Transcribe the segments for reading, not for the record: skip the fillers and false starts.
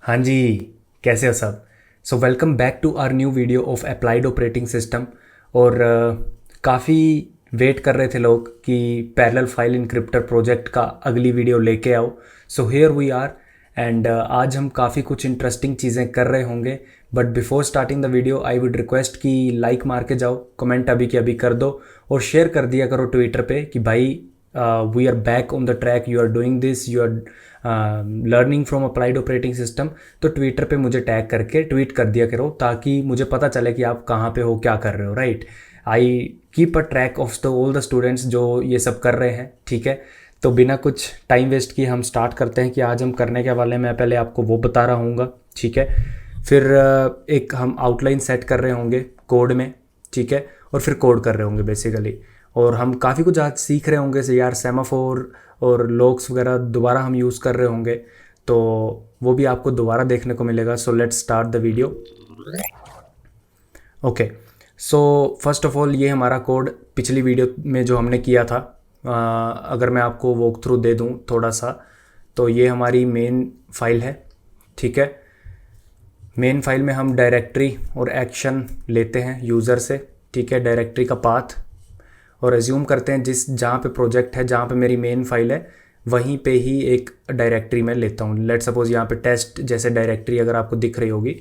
हाँ जी, कैसे हो सब। So welcome back to our new video of applied operating system. और काफ़ी वेट कर रहे थे लोग कि पैरेलल फाइल इनक्रिप्टर प्रोजेक्ट का अगली वीडियो लेके आओ। So here we are. And आज हम काफ़ी कुछ इंटरेस्टिंग चीज़ें कर रहे होंगे। But before starting the video I would request कि लाइक मार के जाओ, कमेंट अभी के अभी कर दो और शेयर कर दिया करो ट्विटर पे कि भाई we are back on the track, you are doing this, you are learning from applied operating system. तो ट्विटर पे मुझे टैग करके ट्वीट कर दिया करो ताकि मुझे पता चले कि आप कहाँ पे हो, क्या कर रहे हो। Right, I keep a track of the all the students जो ये सब कर रहे हैं। ठीक है, तो बिना कुछ टाइम वेस्ट किए हम स्टार्ट करते हैं कि आज हम करने के वाले हैं। मैं पहले आपको वो बता रहा हूँगा, ठीक है। फिर एक हम आउटलाइन सेट कर रहे होंगे कोड में, ठीक है, और फिर कोड कर रहे होंगे बेसिकली। और हम काफ़ी कुछ आज सीख रहे होंगे से यार, सेमाफोर और लॉक्स वगैरह दोबारा हम यूज़ कर रहे होंगे, तो वो भी आपको दोबारा देखने को मिलेगा। So let's start the video. Okay, so first of all ये हमारा कोड पिछली वीडियो में जो हमने किया था, अगर मैं आपको वॉक थ्रू दे दूं थोड़ा सा, तो ये हमारी मेन फाइल है। ठीक है, मेन फाइल में हम डायरेक्टरी और एक्शन लेते हैं यूज़र से। ठीक है, डायरेक्टरी का पाथ और एज्यूम करते हैं जिस जहाँ पे प्रोजेक्ट है, जहाँ पे मेरी मेन फाइल है, वहीं पे ही एक डायरेक्टरी मैं लेता हूँ। लेट सपोज यहाँ पे टेस्ट जैसे डायरेक्टरी अगर आपको दिख रही होगी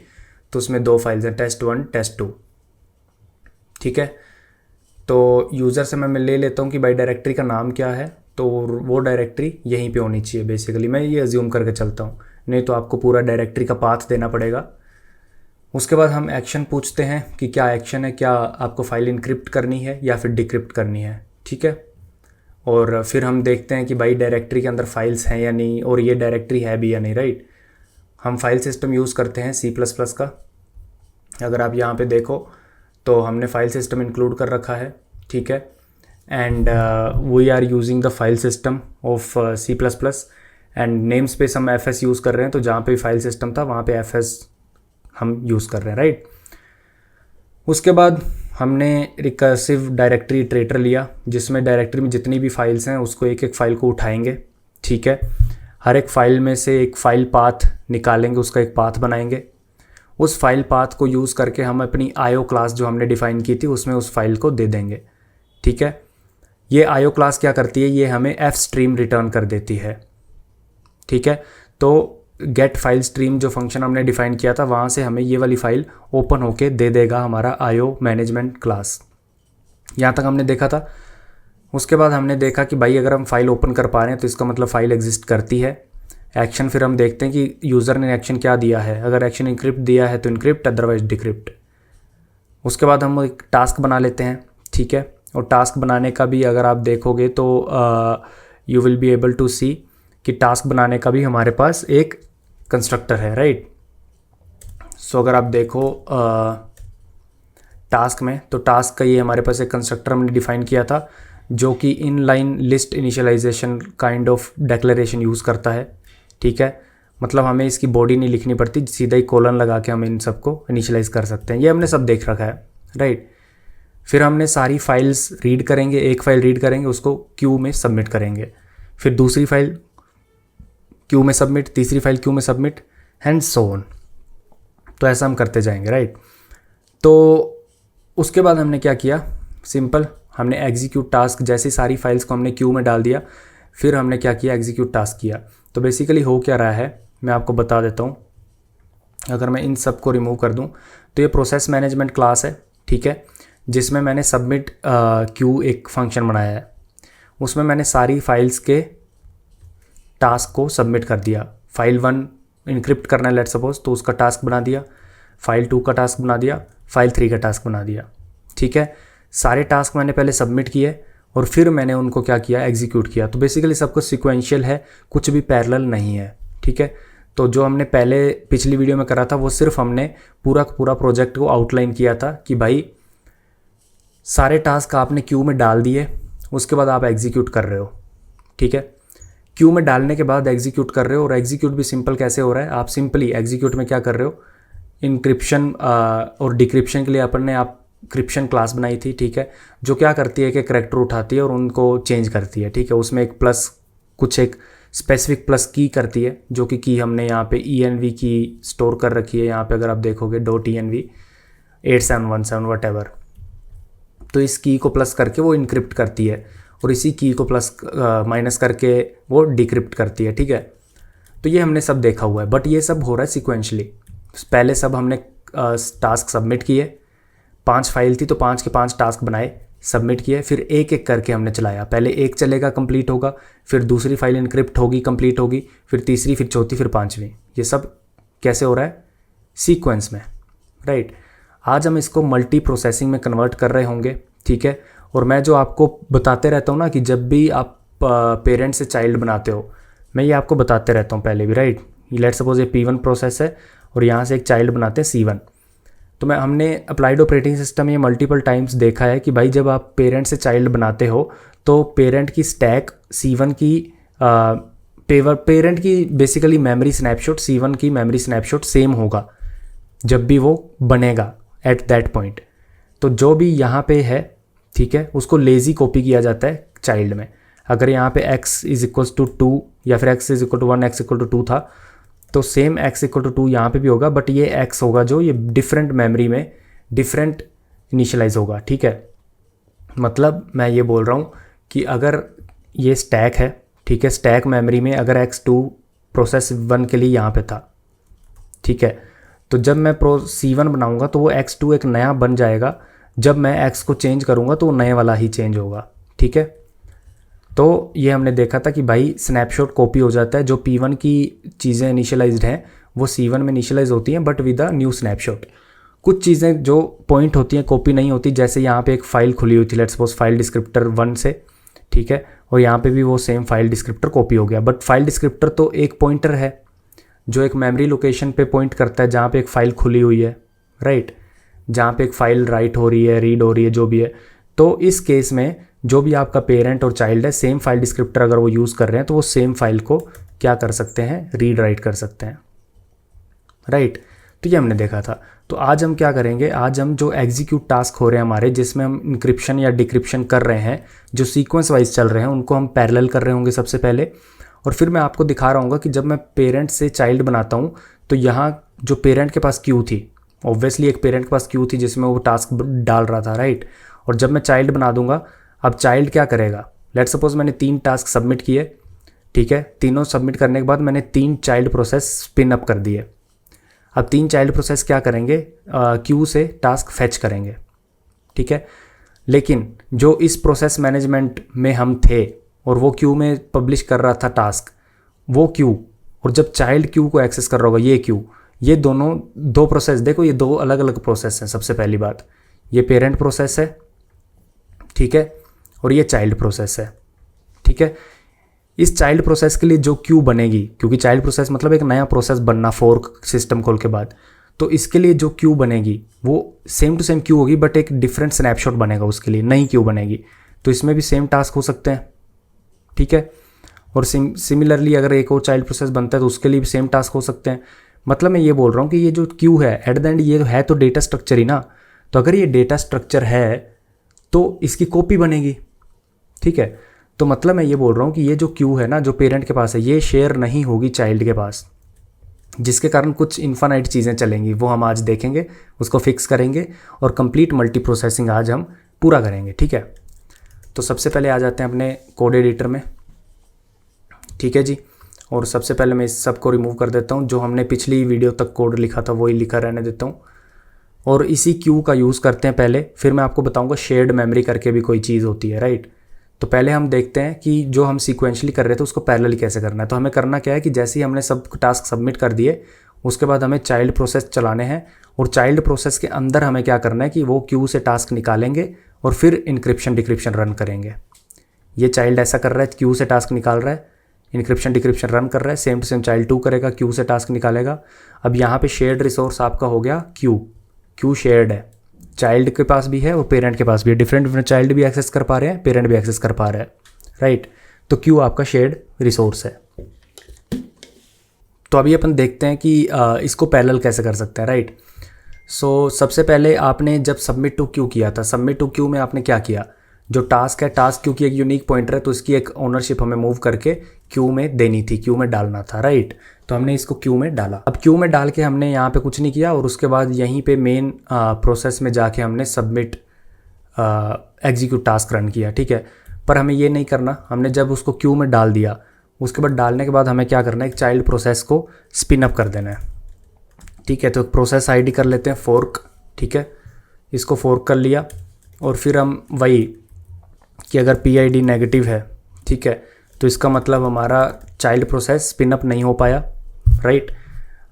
तो उसमें दो फाइल्स हैं, टेस्ट 1 टेस्ट 2। ठीक है, तो यूज़र से मैं ले लेता हूँ कि भाई डायरेक्टरी का नाम क्या है, तो वो डायरेक्टरी यहीं पे होनी चाहिए। बेसिकली मैं ये एज्यूम करके चलता हूँ, नहीं तो आपको पूरा डायरेक्टरी का पाथ देना पड़ेगा। उसके बाद हम एक्शन पूछते हैं कि क्या एक्शन है, क्या आपको फाइल इनक्रिप्ट करनी है या फिर डिक्रिप्ट करनी है। ठीक है, और फिर हम देखते हैं कि भाई डायरेक्टरी के अंदर फाइल्स हैं या नहीं, और ये डायरेक्टरी है भी या नहीं। राइट, हम फाइल सिस्टम यूज़ करते हैं C++ का। अगर आप यहाँ पे देखो तो हमने फाइल सिस्टम इंक्लूड कर रखा है। ठीक है, and we are using the file system of C++। And name space हम FS यूज़ कर रहे हैं, तो जहाँ पे फाइल सिस्टम था वहाँ पे FS हम यूज़ कर रहे हैं। राइट, उसके बाद हमने रिकर्सिव डायरेक्टरी इटरेटर लिया, जिसमें डायरेक्टरी में जितनी भी फाइल्स हैं उसको एक एक फ़ाइल को उठाएंगे। ठीक है, हर एक फ़ाइल में से एक फ़ाइल पाथ निकालेंगे, उसका एक पाथ बनाएंगे। उस फाइल पाथ को यूज़ करके हम अपनी IO क्लास जो हमने डिफ़ाइन की थी उसमें उस फाइल को दे देंगे। ठीक है, ये IO क्लास क्या करती है, ये हमें F स्ट्रीम रिटर्न कर देती है। ठीक है, तो गेट फाइल स्ट्रीम जो फंक्शन हमने डिफाइन किया था वहाँ से हमें ये वाली फ़ाइल ओपन होके दे देगा हमारा IO मैनेजमेंट क्लास। यहाँ तक हमने देखा था। उसके बाद हमने देखा कि भाई अगर हम फाइल ओपन कर पा रहे हैं तो इसका मतलब फ़ाइल एग्जिस्ट करती है। एक्शन फिर हम देखते हैं कि यूज़र ने एक्शन क्या दिया है। अगर एक्शन इनक्रिप्ट दिया है तो इनक्रिप्ट, अदरवाइज डिक्रिप्ट। उसके बाद हम एक टास्क बना लेते हैं। ठीक है, और टास्क बनाने का भी अगर आप देखोगे तो you will be able to see कि टास्क बनाने का भी हमारे पास एक कंस्ट्रक्टर है। राइट, सो अगर आप देखो टास्क में, तो टास्क का ये हमारे पास एक कंस्ट्रक्टर हमने डिफाइन किया था जो कि inline list initialization kind of declaration use करता है। ठीक है, मतलब हमें इसकी बॉडी नहीं लिखनी पड़ती, सीधा ही कोलन लगा के हम इन सबको इनिशियलाइज कर सकते हैं। ये हमने सब देख रखा है। राइट, फिर हमने सारी फाइल्स रीड करेंगे, एक फ़ाइल रीड करेंगे, उसको क्यू में सबमिट करेंगे, फिर दूसरी फाइल क्यू में सबमिट, तीसरी फाइल क्यू में सबमिट, एंड सो ऑन। तो ऐसा हम करते जाएंगे। राइट, तो उसके बाद हमने क्या किया, सिंपल हमने एग्जीक्यूट टास्क, जैसे सारी फाइल्स को हमने क्यू में डाल दिया, फिर हमने क्या किया, एग्जीक्यूट टास्क किया। तो बेसिकली हो क्या रहा है मैं आपको बता देता हूँ। अगर मैं इन सब को रिमूव कर दूँ तो ये प्रोसेस मैनेजमेंट क्लास है। ठीक है, जिसमें मैंने सबमिट क्यू एक फंक्शन बनाया है, उसमें मैंने सारी फाइल्स के टास्क को सबमिट कर दिया। फाइल 1 इनक्रिप्ट करना है लेट सपोज, तो उसका टास्क बना दिया, फाइल 2 का टास्क बना दिया, फाइल 3 का टास्क बना दिया। ठीक है, सारे टास्क मैंने पहले सबमिट किए और फिर मैंने उनको क्या किया, एग्जीक्यूट किया। तो बेसिकली सब कुछ सिक्वेंशियल है, कुछ भी पैरेलल नहीं है। ठीक है, तो जो हमने पहले पिछली वीडियो में करा था वो सिर्फ हमने पूरा पूरा प्रोजेक्ट को आउटलाइन किया था कि भाई सारे टास्क आपने क्यू में डाल दिए, उसके बाद आप एग्जीक्यूट कर रहे हो। ठीक है, क्यू में डालने के बाद एग्जीक्यूट कर रहे हो, और एग्जीक्यूट भी सिंपल कैसे हो रहा है, आप सिंपली एग्जीक्यूट में क्या कर रहे हो, इनक्रिप्शन और डिक्रिप्शन के लिए अपन ने आप क्रिप्शन क्लास बनाई थी। ठीक है, जो क्या करती है कि करैक्टर उठाती है और उनको चेंज करती है। ठीक है, उसमें एक प्लस कुछ एक स्पेसिफिक प्लस की करती है, जो कि की हमने यहाँ पे env की स्टोर कर रखी है। यहाँ पे अगर आप देखोगे .env 8717 वट, तो इस की को प्लस करके वो इनक्रिप्ट करती है और इसी की को प्लस माइनस करके वो डिक्रिप्ट करती है। ठीक है, तो ये हमने सब देखा हुआ है, बट ये सब हो रहा है सिक्वेंशली। पहले सब हमने टास्क सबमिट किए, 5 फाइल थी तो 5 के 5 टास्क बनाए, सबमिट किए, फिर एक एक करके हमने चलाया। पहले एक चलेगा, कंप्लीट होगा, फिर दूसरी फाइल इनक्रिप्ट होगी, कंप्लीट होगी, फिर तीसरी, फिर चौथी, फिर पांचवी। ये सब कैसे हो रहा है? सीक्वेंस में, राइट। आज हम इसको मल्टी प्रोसेसिंग में कन्वर्ट कर रहे होंगे, ठीक है। और मैं जो आपको बताते रहता हूँ ना कि जब भी आप पेरेंट से चाइल्ड बनाते हो, मैं ये आपको बताते रहता हूँ पहले भी, राइट। लेट्स सपोज ये P1 प्रोसेस है और यहाँ से एक चाइल्ड बनाते हैं C1। तो हमने अप्लाइड ऑपरेटिंग सिस्टम ये मल्टीपल टाइम्स देखा है कि भाई जब आप पेरेंट से चाइल्ड बनाते हो तो पेरेंट की स्टैक C1 की पेरेंट की बेसिकली मेमोरी स्नैपशॉट C1 की मेमोरी स्नैपशॉट सेम होगा जब भी वो बनेगा एट दैट पॉइंट। तो जो भी यहाँ पे है, ठीक है, उसको लेज़ी कॉपी किया जाता है चाइल्ड में। अगर यहाँ पे x इज इक्वल्स टू 2 या फिर x is equal to 1, x equal to 2 था, तो सेम x इक्वल टू 2 यहाँ पे भी होगा, बट ये x होगा जो ये डिफरेंट मेमोरी में डिफरेंट इनिशियलाइज होगा। ठीक है, मतलब मैं ये बोल रहा हूँ कि अगर ये स्टैक है, ठीक है, स्टैक मेमोरी में अगर x2 प्रोसेस 1 के लिए यहाँ पे था, ठीक है, तो जब मैं C1 बनाऊंगा तो वो x2 एक नया बन जाएगा। जब मैं x को चेंज करूंगा तो वो नए वाला ही चेंज होगा। ठीक है, तो ये हमने देखा था कि भाई स्नैपशॉट कॉपी हो जाता है। जो P1 की चीज़ें इनिशियलाइज्ड हैं वो C1 में इनिशियलाइज होती हैं, but with a new snapshot. कुछ चीज़ें जो पॉइंट होती हैं कॉपी नहीं होती, जैसे यहाँ पे एक फ़ाइल खुली हुई थी, लेट्स सपोज फाइल डिस्क्रिप्टर 1 से, ठीक है, और यहाँ पे भी वो सेम फाइल डिस्क्रिप्टर कॉपी हो गया। बट फाइल डिस्क्रिप्टर तो एक पॉइंटर है जो एक मेमोरी लोकेशन पे पॉइंट करता है जहाँ पे एक फ़ाइल खुली हुई है, राइट, जहाँ पे एक फ़ाइल राइट हो रही है, रीड हो रही है, जो भी है। तो इस केस में जो भी आपका पेरेंट और चाइल्ड है, सेम फाइल डिस्क्रिप्टर अगर वो यूज़ कर रहे हैं तो वो सेम फाइल को क्या कर सकते हैं, रीड राइट कर सकते हैं, राइट। तो ये हमने देखा था। तो आज हम क्या करेंगे, आज हम जो एग्जीक्यूट टास्क हो रहे हैं हमारे, जिसमें हम इंक्रिप्शन या डिक्रिप्शन कर रहे हैं, जो सीक्वेंस वाइज चल रहे हैं, उनको हम पैरेलल कर रहे होंगे सबसे पहले। और फिर मैं आपको दिखा रहा हूँ कि जब मैं पेरेंट से चाइल्ड बनाता हूँ तो यहाँ जो पेरेंट के पास क्यू थी, ऑब्वियसली एक पेरेंट के पास क्यू थी जिसमें वो टास्क डाल रहा था, राइट। और जब मैं चाइल्ड बना दूंगा, अब चाइल्ड क्या करेगा, लेट्स सपोज मैंने 3 टास्क सबमिट किए, ठीक है, तीनों सबमिट करने के बाद मैंने 3 चाइल्ड प्रोसेस स्पिन अप कर दिए। अब 3 चाइल्ड प्रोसेस क्या करेंगे, क्यू से टास्क फेच करेंगे, ठीक है। लेकिन जो इस प्रोसेस मैनेजमेंट में हम थे और वो क्यू में पब्लिश कर रहा था टास्क, वो क्यू और जब चाइल्ड क्यू को एक्सेस कर रहा होगा ये क्यू, ये दोनों 2 प्रोसेस, देखो ये 2 अलग अलग प्रोसेस हैं। सबसे पहली बात, ये पेरेंट प्रोसेस है, ठीक है, और ये चाइल्ड प्रोसेस है, ठीक है। इस चाइल्ड प्रोसेस के लिए जो क्यू बनेगी, क्योंकि चाइल्ड प्रोसेस मतलब एक नया प्रोसेस बनना फोर्क सिस्टम कॉल के बाद, तो इसके लिए जो क्यू बनेगी वो सेम टू सेम क्यू होगी, बट एक डिफरेंट स्नैपशॉट बनेगा, उसके लिए नई क्यू बनेगी। तो इसमें भी सेम टास्क हो सकते हैं, ठीक है। और सिमिलरली अगर एक और चाइल्ड प्रोसेस बनता है तो उसके लिए भी सेम टास्क हो सकते हैं। मतलब मैं ये बोल रहा हूँ कि ये जो क्यू है एट द एंड ये है तो डेटा स्ट्रक्चर ही ना। तो अगर ये डेटा स्ट्रक्चर है तो इसकी कॉपी बनेगी, ठीक है। तो मतलब मैं ये बोल रहा हूँ कि ये जो क्यू है ना, जो पेरेंट के पास है, ये शेयर नहीं होगी चाइल्ड के पास, जिसके कारण कुछ इन्फानाइट चीज़ें चलेंगी। वो हम आज देखेंगे, उसको फिक्स करेंगे और कंप्लीट मल्टी प्रोसेसिंग आज हम पूरा करेंगे, ठीक है। तो सबसे पहले आ जाते हैं अपने कोड एडिटर में, ठीक है जी। और सबसे पहले मैं इस सब को रिमूव कर देता हूँ। जो हमने पिछली वीडियो तक कोड लिखा था वही लिखा रहने देता हूँ और इसी क्यू का यूज़ करते हैं पहले। फिर मैं आपको बताऊँगा शेयर्ड मेमोरी करके भी कोई चीज़ होती है, राइट। तो पहले हम देखते हैं कि जो हम सीक्वेंशली कर रहे थे उसको पैरेलल कैसे करना है। तो हमें करना क्या है कि जैसे ही हमने सब टास्क सबमिट कर दिए, उसके बाद हमें चाइल्ड प्रोसेस चलाने हैं और चाइल्ड प्रोसेस के अंदर हमें क्या करना है कि वो क्यू से टास्क निकालेंगे और फिर इंक्रिप्शन डिक्रिप्शन रन करेंगे। ये चाइल्ड ऐसा कर रहा है, क्यू से टास्क निकाल रहा है, इंक्रिप्शन डिक्रिप्शन रन कर रहा है, सेम टू सेम चाइल्ड 2 करेगा, क्यू से टास्क निकालेगा। अब यहाँ पे शेयर्ड रिसोर्स आपका हो गया क्यू शेयर्ड है, चाइल्ड के पास भी है और पेरेंट के पास भी है। डिफरेंट चाइल्ड भी एक्सेस कर पा रहे हैं, पेरेंट भी एक्सेस कर पा रहे हैं, राइट। तो क्यू आपका शेयर्ड रिसोर्स है। तो अभी अपन देखते हैं कि इसको पैरेलल कैसे कर सकते हैं, राइट। सो सबसे पहले आपने जब सबमिट टू क्यू किया था, सबमिट टू क्यू में आपने क्या किया, जो टास्क है, टास्क क्योंकि एक यूनिक पॉइंटर है तो इसकी एक ओनरशिप हमें मूव करके क्यू में देनी थी, क्यू में डालना था, राइट। तो हमने इसको क्यू में डाला। अब क्यू में डाल के हमने यहाँ पे कुछ नहीं किया और उसके बाद यहीं पे मेन प्रोसेस में जाके हमने सबमिट एग्जीक्यूट टास्क रन किया, ठीक है। पर हमें ये नहीं करना, हमने जब उसको क्यू में डाल दिया उसके बाद डालने के बाद हमें क्या करना है, एक चाइल्ड प्रोसेस को स्पिन अप कर देना है, ठीक है। तो प्रोसेस आईडी कर लेते हैं फोर्क, ठीक है। इसको फोर्क कर लिया और फिर हम वही कि अगर PID नेगेटिव है, ठीक है, तो इसका मतलब हमारा चाइल्ड प्रोसेस स्पिन अप नहीं हो पाया, राइट।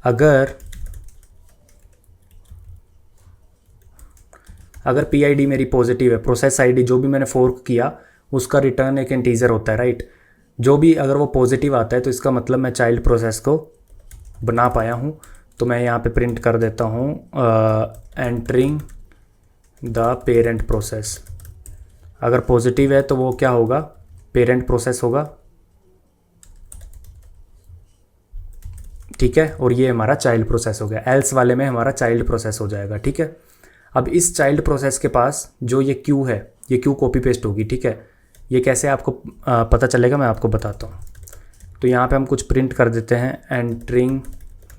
अगर PID मेरी पॉजिटिव है, प्रोसेस ID जो भी मैंने फोर्क किया उसका रिटर्न एक इंटीजर होता है, राइट। जो भी अगर वो पॉजिटिव आता है तो इसका मतलब मैं चाइल्ड प्रोसेस को बना पाया हूँ। तो मैं यहाँ पे प्रिंट कर देता हूँ एंटरिंग द पेरेंट प्रोसेस। अगर पॉजिटिव है तो वो क्या होगा, पेरेंट प्रोसेस होगा, ठीक है। और ये हमारा चाइल्ड प्रोसेस हो गया, एल्स वाले में हमारा चाइल्ड प्रोसेस हो जाएगा, ठीक है। अब इस चाइल्ड प्रोसेस के पास जो ये क्यू है, ये क्यू कॉपी पेस्ट होगी, ठीक है। ये कैसे आपको पता चलेगा, मैं आपको बताता हूँ। तो यहाँ पे हम कुछ प्रिंट कर देते हैं, एंटरिंग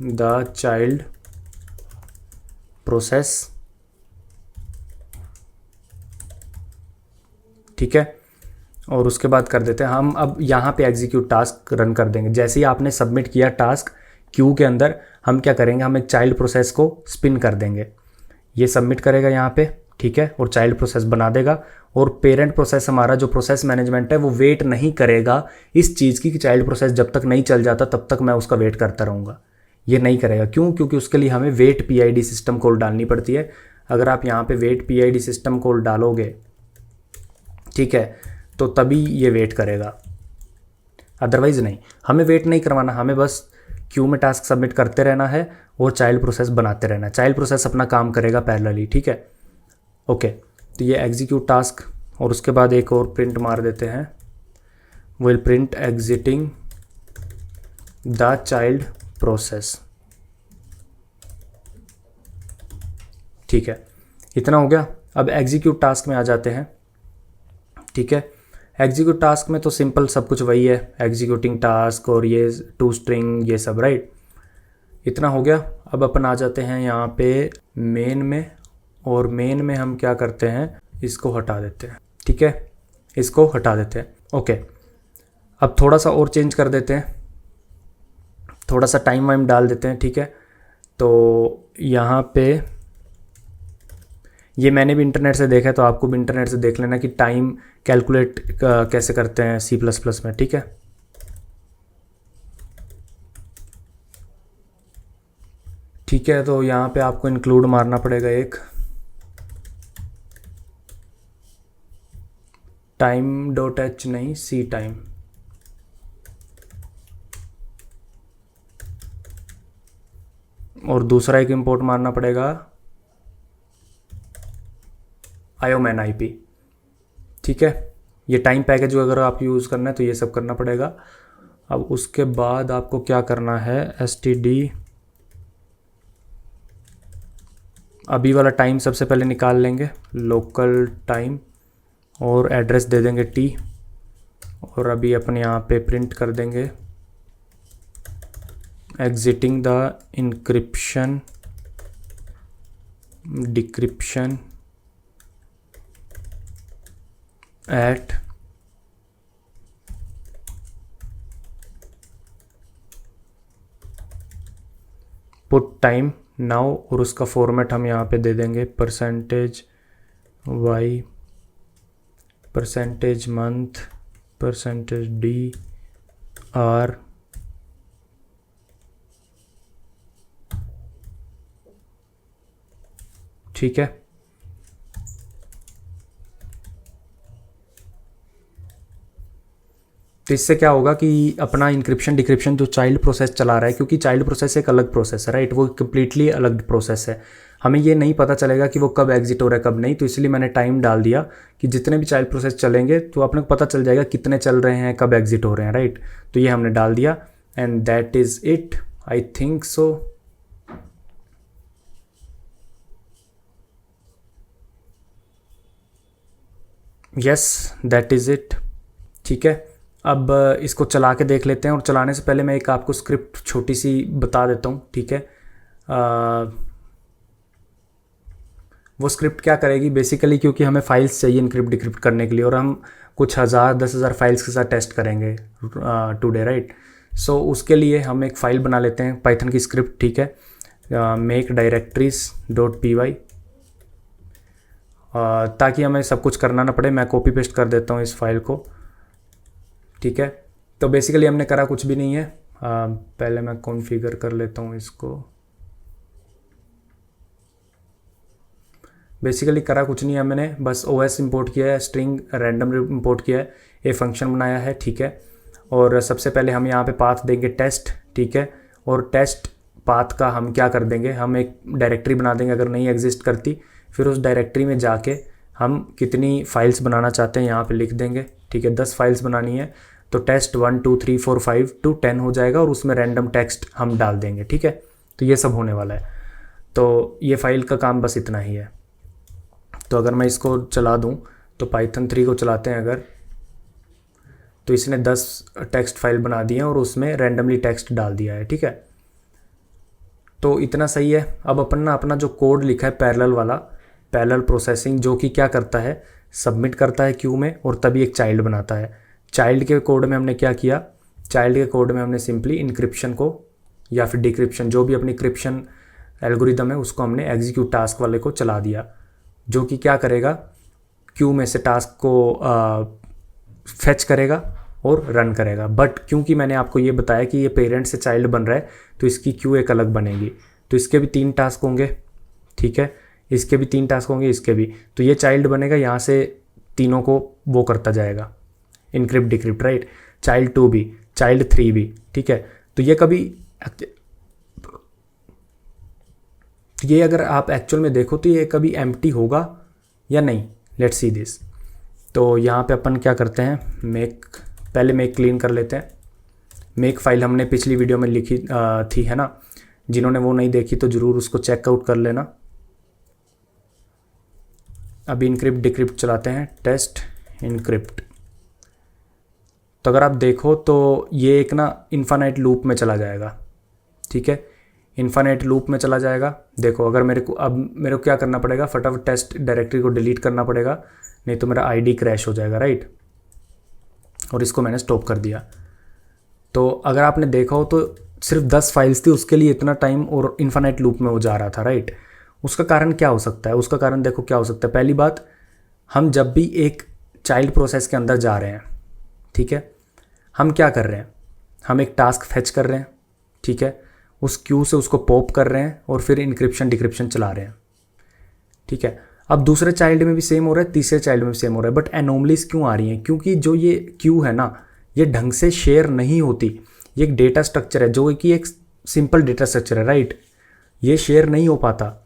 द चाइल्ड प्रोसेस, ठीक है। और उसके बाद कर देते हैं हम अब यहाँ पे एग्जीक्यूट टास्क रन कर देंगे। जैसे ही आपने सबमिट किया टास्क क्यू के अंदर, हम क्या करेंगे, हम एक चाइल्ड प्रोसेस को स्पिन कर देंगे। ये सबमिट करेगा यहाँ पे, ठीक है, और चाइल्ड प्रोसेस बना देगा। और पेरेंट प्रोसेस हमारा जो प्रोसेस मैनेजमेंट है वो वेट नहीं करेगा इस चीज़ की कि चाइल्ड प्रोसेस जब तक नहीं चल जाता तब तक मैं उसका वेट करता रहूँगा, ये नहीं करेगा। क्यों? क्योंकि उसके लिए हमें वेट PID सिस्टम कॉल डालनी पड़ती है। अगर आप यहाँ पे वेट PID सिस्टम कॉल डालोगे, ठीक है, तो तभी ये वेट करेगा, अदरवाइज़ नहीं। हमें वेट नहीं करवाना, हमें बस क्यू में टास्क सबमिट करते रहना है और चाइल्ड प्रोसेस बनाते रहना है। चाइल्ड प्रोसेस अपना काम करेगा पैरेलली, ठीक है, ओके। तो ये एग्जीक्यूट टास्क और उसके बाद एक और प्रिंट मार देते हैं, will print exiting the child process, ठीक है। इतना हो गया। अब एग्जीक्यूट टास्क में आ जाते हैं, ठीक है। एग्जीक्यूट टास्क में तो सिंपल सब कुछ वही है, एग्जीक्यूटिंग टास्क और ये टू स्ट्रिंग ये सब, राइट। इतना हो गया। अब अपन आ जाते हैं यहाँ पे मेन में, और मेन में हम क्या करते हैं, इसको हटा देते हैं, ठीक है, इसको हटा देते हैं, ओके। अब थोड़ा सा और चेंज कर देते हैं, थोड़ा सा टाइम वाइम डाल देते हैं, ठीक है। तो यहाँ पे ये मैंने भी इंटरनेट से देखा है, तो आपको भी इंटरनेट से देख लेना कि टाइम कैलकुलेट कैसे करते हैं C++ में, ठीक है। ठीक है, तो यहाँ पे आपको इंक्लूड मारना पड़ेगा एक time.h नहीं, C टाइम, और दूसरा एक इंपोर्ट मारना पड़ेगा IOMAN IP, ठीक है। ये टाइम पैकेज अगर आप यूज़ करना है तो ये सब करना पड़ेगा। अब उसके बाद आपको क्या करना है, std अभी वाला टाइम सबसे पहले निकाल लेंगे, लोकल टाइम, और एड्रेस दे देंगे T, और अभी अपन यहाँ पे प्रिंट कर देंगे exiting the encryption decryption at put time now, और उसका फॉर्मेट हम यहाँ पे दे देंगे %y, %month, %d, ठीक है। तो इससे क्या होगा कि अपना इंक्रिप्शन डिक्रिप्शन जो चाइल्ड प्रोसेस चला रहा है, क्योंकि चाइल्ड प्रोसेस एक अलग प्रोसेस है, राइट, वो कम्प्लीटली अलग प्रोसेस है, हमें ये नहीं पता चलेगा कि वो कब एग्जिट हो रहा है कब नहीं। तो इसलिए मैंने टाइम डाल दिया कि जितने भी चाइल्ड प्रोसेस चलेंगे तो अपने को पता चल जाएगा कितने चल रहे हैं, कब एग्जिट हो रहे हैं, राइट। तो ये हमने डाल दिया and that is it, I think so. Yes, that is it. ठीक है, अब इसको चला के देख लेते हैं, और चलाने से पहले मैं एक आपको स्क्रिप्ट छोटी सी बता देता हूँ। ठीक है, वो स्क्रिप्ट क्या करेगी बेसिकली, क्योंकि हमें फाइल्स चाहिए इनक्रिप्ट डिक्रिप्ट करने के लिए, और हम कुछ 1000 फाइल्स के साथ टेस्ट करेंगे टुडे, राइट। सो उसके लिए हम एक फ़ाइल बना लेते हैं पाइथन की स्क्रिप्ट। ठीक है, make directories dot P Y, ताकि हमें सब कुछ करना ना पड़े। मैं कॉपी पेस्ट कर देता हूँ इस फाइल को। ठीक है, तो बेसिकली हमने करा कुछ भी नहीं है। पहले मैं कॉन्फ़िगर कर लेता हूँ इसको। बेसिकली करा कुछ नहीं है, मैंने बस ओएस इंपोर्ट किया है, स्ट्रिंग रैंडम इंपोर्ट किया है, ये फंक्शन बनाया है। ठीक है, और सबसे पहले हम यहाँ पे पाथ देंगे टेस्ट। ठीक है, और टेस्ट पाथ का हम क्या कर देंगे, हम एक डायरेक्टरी बना देंगे अगर नहीं एग्जिस्ट करती। फिर उस डायरेक्टरी में जाके हम कितनी फाइल्स बनाना चाहते हैं यहाँ पे लिख देंगे। ठीक है, 10 फाइल्स बनानी है, तो टेस्ट 1 2 3 4 5 to 10 हो जाएगा, और उसमें रैंडम टेक्स्ट हम डाल देंगे। ठीक है, तो ये सब होने वाला है। तो ये फाइल का काम बस इतना ही है। तो अगर मैं इसको चला दूँ, तो पाइथन 3 को चलाते हैं अगर, तो इसने 10 टेक्स्ट फाइल बना दिए हैं और उसमें रैंडमली टेक्स्ट डाल दिया है। ठीक है, तो इतना सही है। अब अपन ना अपना जो कोड लिखा है पैरेलल वाला, पैरेलल प्रोसेसिंग, जो कि क्या करता है, सबमिट करता है क्यू में और तभी एक चाइल्ड बनाता है। चाइल्ड के कोड में हमने क्या किया, चाइल्ड के कोड में हमने सिंपली इनक्रिप्शन को या फिर डिक्रिप्शन, जो भी अपनी क्रिप्शन एल्गोरिदम है, उसको हमने एग्जीक्यूट टास्क वाले को चला दिया, जो कि क्या करेगा, क्यू में से टास्क को फेच करेगा और रन करेगा। बट क्योंकि मैंने आपको ये बताया कि ये पेरेंट से चाइल्ड बन रहा है, तो इसकी क्यू एक अलग बनेगी। तो इसके भी 3 टास्क होंगे। ठीक है, इसके भी 3 टास्क होंगे, इसके भी। तो ये चाइल्ड बनेगा, यहाँ से तीनों को वो करता जाएगा, इनक्रिप्ट डिक्रिप्ट, राइट। चाइल्ड 2 भी, चाइल्ड 3 भी। ठीक है, तो ये कभी, ये अगर आप एक्चुअल में देखो तो ये कभी एम्प्टी होगा या नहीं, लेट्स सी दिस। तो यहाँ पे अपन क्या करते हैं, पहले मेक क्लीन कर लेते हैं। मेक फाइल हमने पिछली वीडियो में लिखी थी, है ना। जिन्होंने वो नहीं देखी तो ज़रूर उसको चेकआउट कर लेना। अभी इनक्रिप्ट डिक्रिप्ट चलाते हैं, टेस्ट इनक्रिप्ट। तो अगर आप देखो तो ये एक ना इन्फानाइट लूप में चला जाएगा। ठीक है, इन्फानाइट लूप में चला जाएगा। देखो, अगर मेरे को क्या करना पड़ेगा, फटाफट टेस्ट डायरेक्टरी को डिलीट करना पड़ेगा, नहीं तो मेरा आईडी क्रैश हो जाएगा, राइट। और इसको मैंने स्टॉप कर दिया। तो अगर आपने देखा हो तो सिर्फ 10 फाइल्स थी, उसके लिए इतना टाइम और इन्फानाइट लूप में वो जा रहा था, राइट। उसका कारण क्या हो सकता है, उसका कारण देखो क्या हो सकता है। पहली बात, हम जब भी एक चाइल्ड प्रोसेस के अंदर जा रहे हैं, ठीक है, हम क्या कर रहे हैं, हम एक टास्क फेच कर रहे हैं। ठीक है, उस क्यू से उसको पॉप कर रहे हैं और फिर इनक्रिप्शन डिक्रिप्शन चला रहे हैं। ठीक है, अब दूसरे चाइल्ड में भी सेम हो रहा है, तीसरे चाइल्ड में भी सेम हो रहा है। बट एनोमलीज क्यों आ रही हैं, क्योंकि जो ये क्यू है ना, ये ढंग से शेयर नहीं होती। ये एक डेटा स्ट्रक्चर है, जो कि एक सिंपल डेटा स्ट्रक्चर है, राइट। ये शेयर नहीं हो पाता।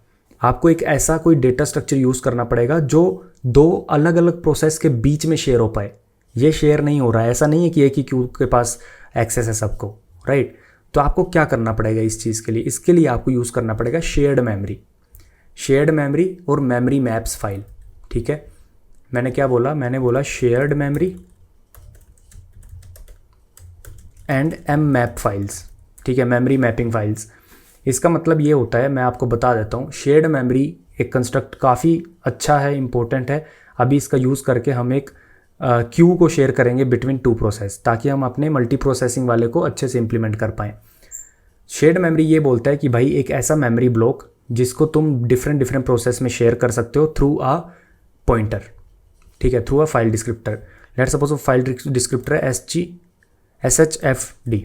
आपको एक ऐसा कोई डेटा स्ट्रक्चर यूज़ करना पड़ेगा जो 2 अलग अलग प्रोसेस के बीच में शेयर हो पाए। ये शेयर नहीं हो रहा है। ऐसा नहीं है कि एक ही क्यू के पास एक्सेस है सबको, राइट। तो आपको क्या करना पड़ेगा इस चीज़ के लिए, इसके लिए आपको यूज़ करना पड़ेगा शेयर्ड मेमोरी, शेयर्ड मेमोरी और मेमोरी मैप्स फाइल। ठीक है, मैंने क्या बोला, मैंने बोला shared memory and M map files. ठीक है, मेमोरी मैपिंग फाइल्स। इसका मतलब ये होता है, मैं आपको बता देता हूँ, शेयर्ड मेमोरी एक कंस्ट्रक्ट काफ़ी अच्छा है, इंपॉर्टेंट है। अभी इसका यूज़ करके हम एक क्यू को शेयर करेंगे बिटवीन 2 प्रोसेस, ताकि हम अपने मल्टी प्रोसेसिंग वाले को अच्छे से इंप्लीमेंट कर पाएँ। शेयर्ड मेमोरी ये बोलता है कि भाई एक ऐसा मेमोरी ब्लॉक जिसको तुम डिफरेंट प्रोसेस में शेयर कर सकते हो थ्रू अ पॉइंटर। ठीक है, through a file descriptor. Let's suppose वो फाइल डिस्क्रिप्टर है SHFD।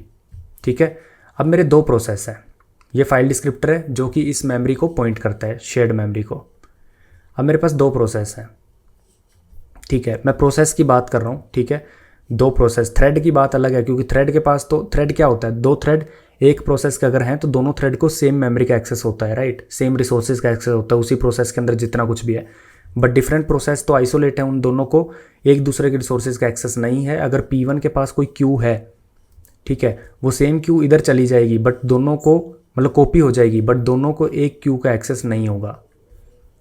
ठीक है, अब मेरे 2 प्रोसेस हैं। ये फाइल डिस्क्रिप्टर है जो कि इस मेमोरी को पॉइंट करता है, शेयर्ड मेमोरी को। अब मेरे पास 2 प्रोसेस हैं। ठीक है, मैं प्रोसेस की बात कर रहा हूँ। ठीक है, 2 प्रोसेस। थ्रेड की बात अलग है, क्योंकि थ्रेड के पास तो, थ्रेड क्या होता है, 2 थ्रेड एक प्रोसेस के अगर हैं तो दोनों थ्रेड को सेम मेमोरी का एक्सेस होता है, राइट। सेम रिसोर्सेज का एक्सेस होता है उसी प्रोसेस के अंदर जितना कुछ भी है। बट डिफरेंट प्रोसेस तो आइसोलेट है, उन दोनों को एक दूसरे के रिसोर्सेज का एक्सेस नहीं है। अगर P1 के पास कोई क्यू है, ठीक है, वो सेम क्यू इधर चली जाएगी, बट दोनों को मतलब कॉपी हो जाएगी, बट दोनों को एक क्यू का एक्सेस नहीं होगा।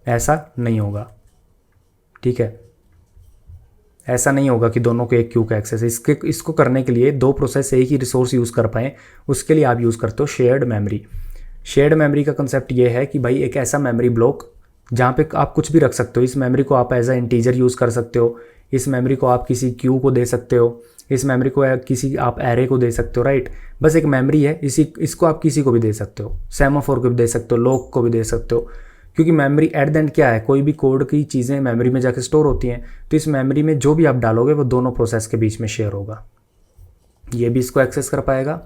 ऐसा नहीं होगा। ठीक है, ऐसा नहीं होगा कि दोनों को एक क्यू का एक्सेस है। इसको करने के लिए दो प्रोसेस एक ही रिसोर्स यूज़ कर पाएँ, उसके लिए आप यूज़ करते हो शेयर्ड मेमोरी। शेयर्ड मेमोरी का कंसेप्ट ये है कि भाई एक ऐसा मेमोरी ब्लॉक जहाँ पे आप कुछ भी रख सकते हो। इस मेमोरी को आप एज अ इंटीजर यूज़ कर सकते हो, इस मेमोरी को आप किसी क्यू को दे सकते हो, इस मेमोरी को किसी आप एरे को दे सकते हो, राइट। बस एक मेमोरी है, इसको आप किसी को भी दे सकते हो, सेमाफोर को भी दे सकते हो, लॉक को भी दे सकते हो, क्योंकि मेमोरी एट द एंड क्या है, कोई भी कोड की चीज़ें मेमोरी में जाके स्टोर होती हैं। तो इस मेमोरी में जो भी आप डालोगे वो दोनों प्रोसेस के बीच में शेयर होगा। ये भी इसको एक्सेस कर पाएगा,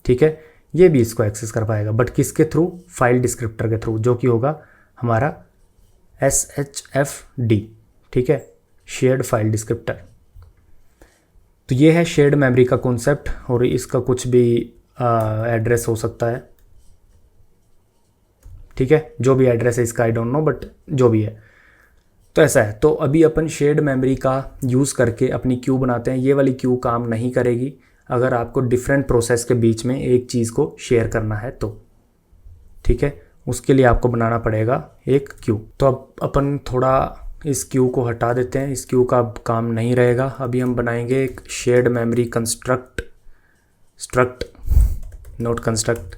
ठीक है, ये भी इसको एक्सेस कर पाएगा, बट किसके थ्रू, फाइल डिस्क्रिप्टर के थ्रू, जो कि होगा हमारा SHFD, ठीक है, शेयर्ड फाइल डिस्क्रिप्टर। तो ये है शेयर्ड मेमोरी का कॉन्सेप्ट, और इसका कुछ भी एड्रेस हो सकता है, ठीक है, जो भी एड्रेस है इसका आई डोंट नो, बट जो भी है तो ऐसा है। तो अभी अपन शेयर्ड मेमोरी का यूज़ करके अपनी क्यू बनाते हैं। ये वाली क्यू काम नहीं करेगी अगर आपको डिफरेंट प्रोसेस के बीच में एक चीज़ को शेयर करना है तो, ठीक है, उसके लिए आपको बनाना पड़ेगा एक क्यू। तो अब अपन थोड़ा इस क्यू को हटा देते हैं, इस क्यू का अब काम नहीं रहेगा। अभी हम बनाएंगे एक shared memory struct note construct.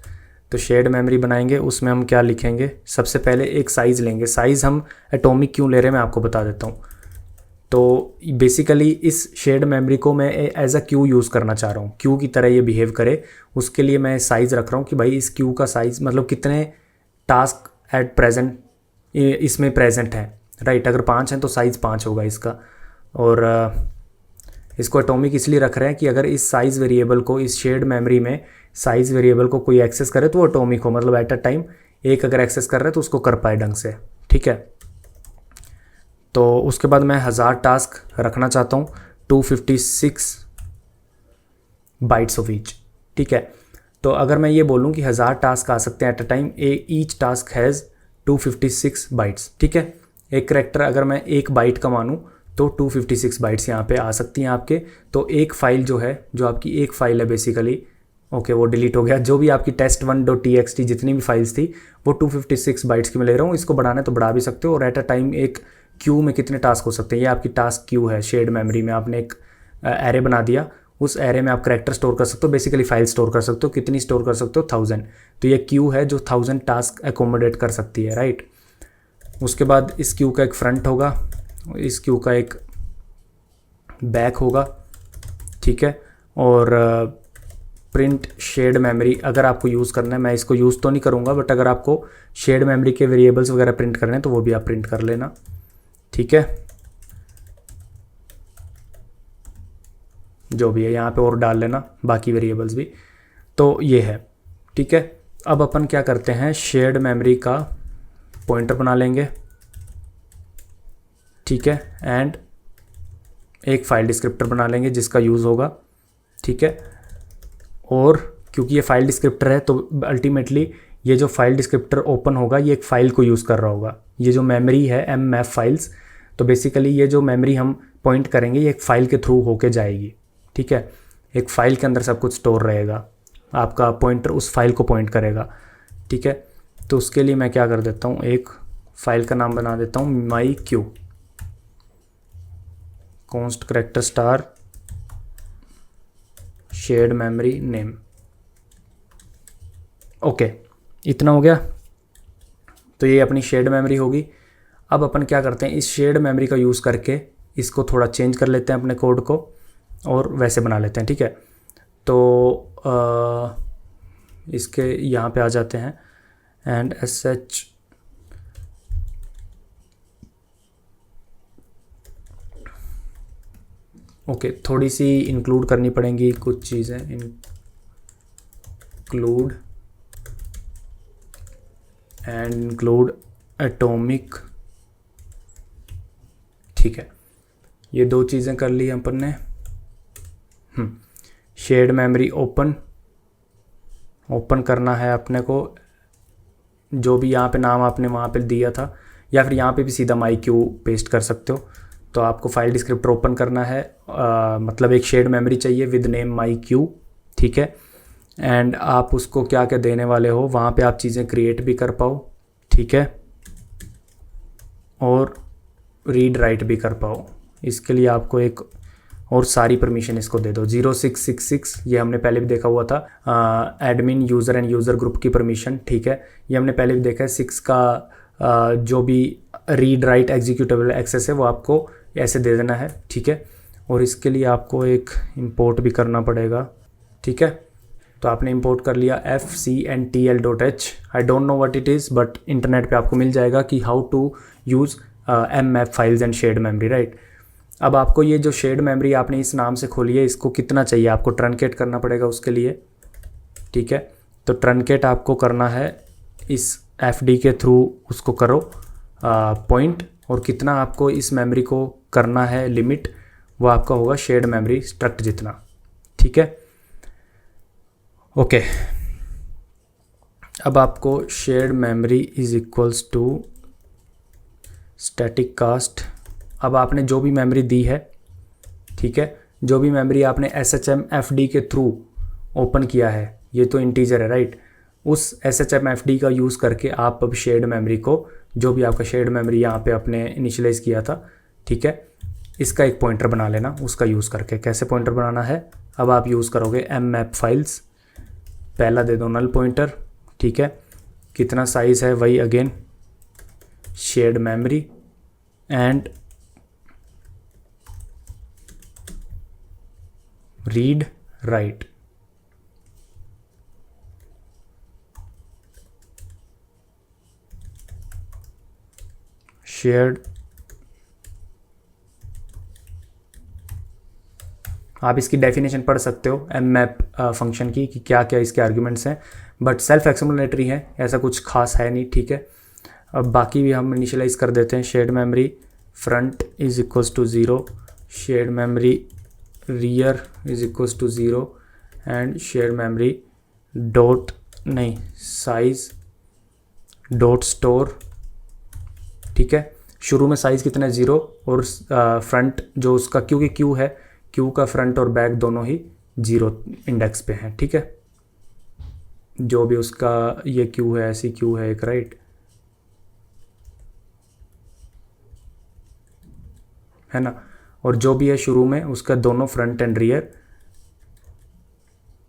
तो शेयर्ड मेमोरी बनाएंगे, उसमें हम क्या लिखेंगे, सबसे पहले एक साइज़ लेंगे। साइज़ हम एटॉमिक क्यों ले रहे हैं मैं आपको बता देता हूँ। तो बेसिकली इस शेयर्ड मेमोरी को मैं एज अ क्यू यूज़ करना चाह रहा हूँ, क्यू की तरह ये बिहेव करे, उसके लिए मैं साइज़ रख रहा हूँ कि भाई इस क्यू का साइज़ मतलब कितने टास्क एट प्रेजेंट इसमें प्रेजेंट हैं, राइट। अगर 5 हैं तो साइज़ 5 होगा इसका। और इसको एटॉमिक इसलिए रख रहे हैं कि अगर इस साइज़ वेरिएबल को, इस शेयर्ड मेमोरी में साइज़ वेरिएबल को कोई एक्सेस करे तो वो एटॉमिक हो, मतलब एट अ टाइम एक अगर एक्सेस कर रहा है तो उसको कर पाए ढंग से, ठीक है। तो उसके बाद मैं 1000 टास्क रखना चाहता हूँ, 256 बाइट्स ऑफ ईच, ठीक है। तो अगर मैं ये बोलूँ कि 1000 टास्क आ सकते हैं eight a time, each task has 256 bytes, ठीक है। एक करैक्टर अगर मैं 1 बाइट का मानूँ तो 256 बाइट्स यहाँ पे आ सकती हैं आपके। तो एक फ़ाइल जो है, जो आपकी एक फ़ाइल है बेसिकली, ओके वो डिलीट हो गया, जो भी आपकी test1.txt जितनी भी फाइल्स थी वो 256 बाइट्स की मैं ले रहा हूँ। इसको बढ़ाना है तो बढ़ा भी सकते हो। और एट अ टाइम एक क्यू में कितने टास्क हो सकते हैं, ये आपकी टास्क क्यू है। शेयर्ड मेमोरी में आपने एक एरे बना दिया, उस एरे में आप करैक्टर स्टोर कर सकते हो, बेसिकली फाइल स्टोर कर सकते हो। कितनी स्टोर कर सकते हो, 1000। तो ये क्यू है जो 1000 टास्क एकोमोडेट कर सकती है, राइट। उसके बाद इस क्यू का एक फ्रंट होगा, इस क्यू का एक बैक होगा, ठीक है। और प्रिंट शेयर्ड मेमोरी अगर आपको यूज़ करना है, मैं इसको यूज़ तो नहीं करूँगा, बट अगर आपको शेयर्ड मेमोरी के वेरिएबल्स वगैरह प्रिंट करने हैं तो वो भी आप प्रिंट कर लेना, ठीक है। जो भी है यहाँ पे और डाल लेना बाकी वेरिएबल्स भी। तो ये है, ठीक है। अब अपन क्या करते हैं, शेयर्ड मेमोरी का पॉइंटर बना लेंगे, ठीक है, एंड एक फाइल डिस्क्रिप्टर बना लेंगे जिसका यूज़ होगा, ठीक है। और क्योंकि ये फाइल डिस्क्रिप्टर है तो अल्टीमेटली ये जो फाइल डिस्क्रिप्टर ओपन होगा ये एक फ़ाइल को यूज़ कर रहा होगा। ये जो मेमोरी है mmap फाइल्स, तो बेसिकली ये जो मेमोरी हम पॉइंट करेंगे ये एक फ़ाइल के थ्रू होके जाएगी, ठीक है। एक फ़ाइल के अंदर सब कुछ स्टोर रहेगा, आपका पॉइंटर उस फाइल को पॉइंट करेगा, ठीक है। तो उसके लिए मैं क्या कर देता हूँ, एक फ़ाइल का नाम बना देता हूँ myq const character star shared memory name, okay. इतना हो गया। तो ये अपनी शेयर्ड मेमोरी होगी। अब अपन क्या करते हैं, इस शेयर्ड मेमोरी का यूज़ करके इसको थोड़ा चेंज कर लेते हैं अपने कोड को और वैसे बना लेते हैं, ठीक है। तो इसके यहाँ पे आ जाते हैं एंड sh ओके थोड़ी सी इंक्लूड करनी पड़ेंगी कुछ चीज़ें, इंक्लूड एंड इंक्लूड एटॉमिक, ठीक है। ये 2 चीज़ें कर ली अपन ने। शेयर्ड मेमोरी ओपन करना है अपने को, जो भी यहाँ पे नाम आपने वहाँ पे दिया था, या फिर यहाँ पे भी सीधा myq पेस्ट कर सकते हो। तो आपको फाइल डिस्क्रिप्टर ओपन करना है, मतलब एक शेयर्ड मेमोरी चाहिए विद नेम myq, ठीक है। एंड आप उसको क्या क्या देने वाले हो, वहाँ पे आप चीज़ें क्रिएट भी कर पाओ, ठीक है, और रीड राइट भी कर पाओ, इसके लिए आपको एक और सारी परमिशन इसको दे दो। 0666 ये हमने पहले भी देखा हुआ था, admin user end user group की परमिशन, ठीक है, ये हमने पहले भी देखा है। 6 का जो भी रीड राइट एग्जीक्यूटेबल एक्सेस है वो आपको ऐसे दे देना है, ठीक है। और इसके लिए आपको एक इंपोर्ट भी करना पड़ेगा, ठीक है। तो आपने इंपोर्ट कर लिया fcntl.h। I don't know what it is, but internet पे आपको मिल जाएगा कि how to use mmap files and shared memory, right. अब आपको ये जो शेयर्ड मेमोरी आपने इस नाम से खोली है, इसको कितना चाहिए, आपको ट्रंकेट करना पड़ेगा उसके लिए, ठीक है। तो ट्रंकेट आपको करना है इस fd के थ्रू, उसको करो पॉइंट, और कितना आपको इस मेमोरी को करना है लिमिट, वो आपका होगा शेयर्ड मेमोरी स्ट्रक्ट जितना, ठीक है। ओके अब आपको shared memory is equals to static cast. अब आपने जो भी मेमोरी दी है, ठीक है, जो भी मेमोरी आपने SHMFD के थ्रू ओपन किया है, ये तो इंटीजर है, राइट। उस SHMFD का यूज़ करके आप अब शेयर्ड मेमोरी को, जो भी आपका शेयर्ड मेमोरी यहाँ पे आपने इनिशियलाइज़ किया था, ठीक है, इसका एक पॉइंटर बना लेना उसका यूज़ करके। कैसे पॉइंटर बनाना है, अब आप यूज़ करोगे mmap फाइल्स, पहला दे दो नल पॉइंटर, ठीक है, कितना साइज़ है वही again shared memory, and read write, shared. आप इसकी डेफिनेशन पढ़ सकते हो mmap फंक्शन की कि क्या क्या इसके आर्ग्यूमेंट्स हैं, बट सेल्फ एक्सप्लेनेटरी है, ऐसा कुछ खास है नहीं, ठीक है। अब बाकी भी हम इनिशियलाइज कर देते हैं। Shared memory front is equals to 0, shared memory rear is equals to 0, and shared memory dot नहीं साइज डॉट स्टोर, ठीक है। शुरू में साइज़ कितना है 0, और फ्रंट जो उसका क्योंकि क्यू है, क्यू का फ्रंट और बैक दोनों ही 0 इंडेक्स पे हैं, ठीक है। जो भी उसका ये क्यू है, ऐसी क्यू है एक, राइट, है ना। और जो भी है शुरू में उसका दोनों फ्रंट एंड रियर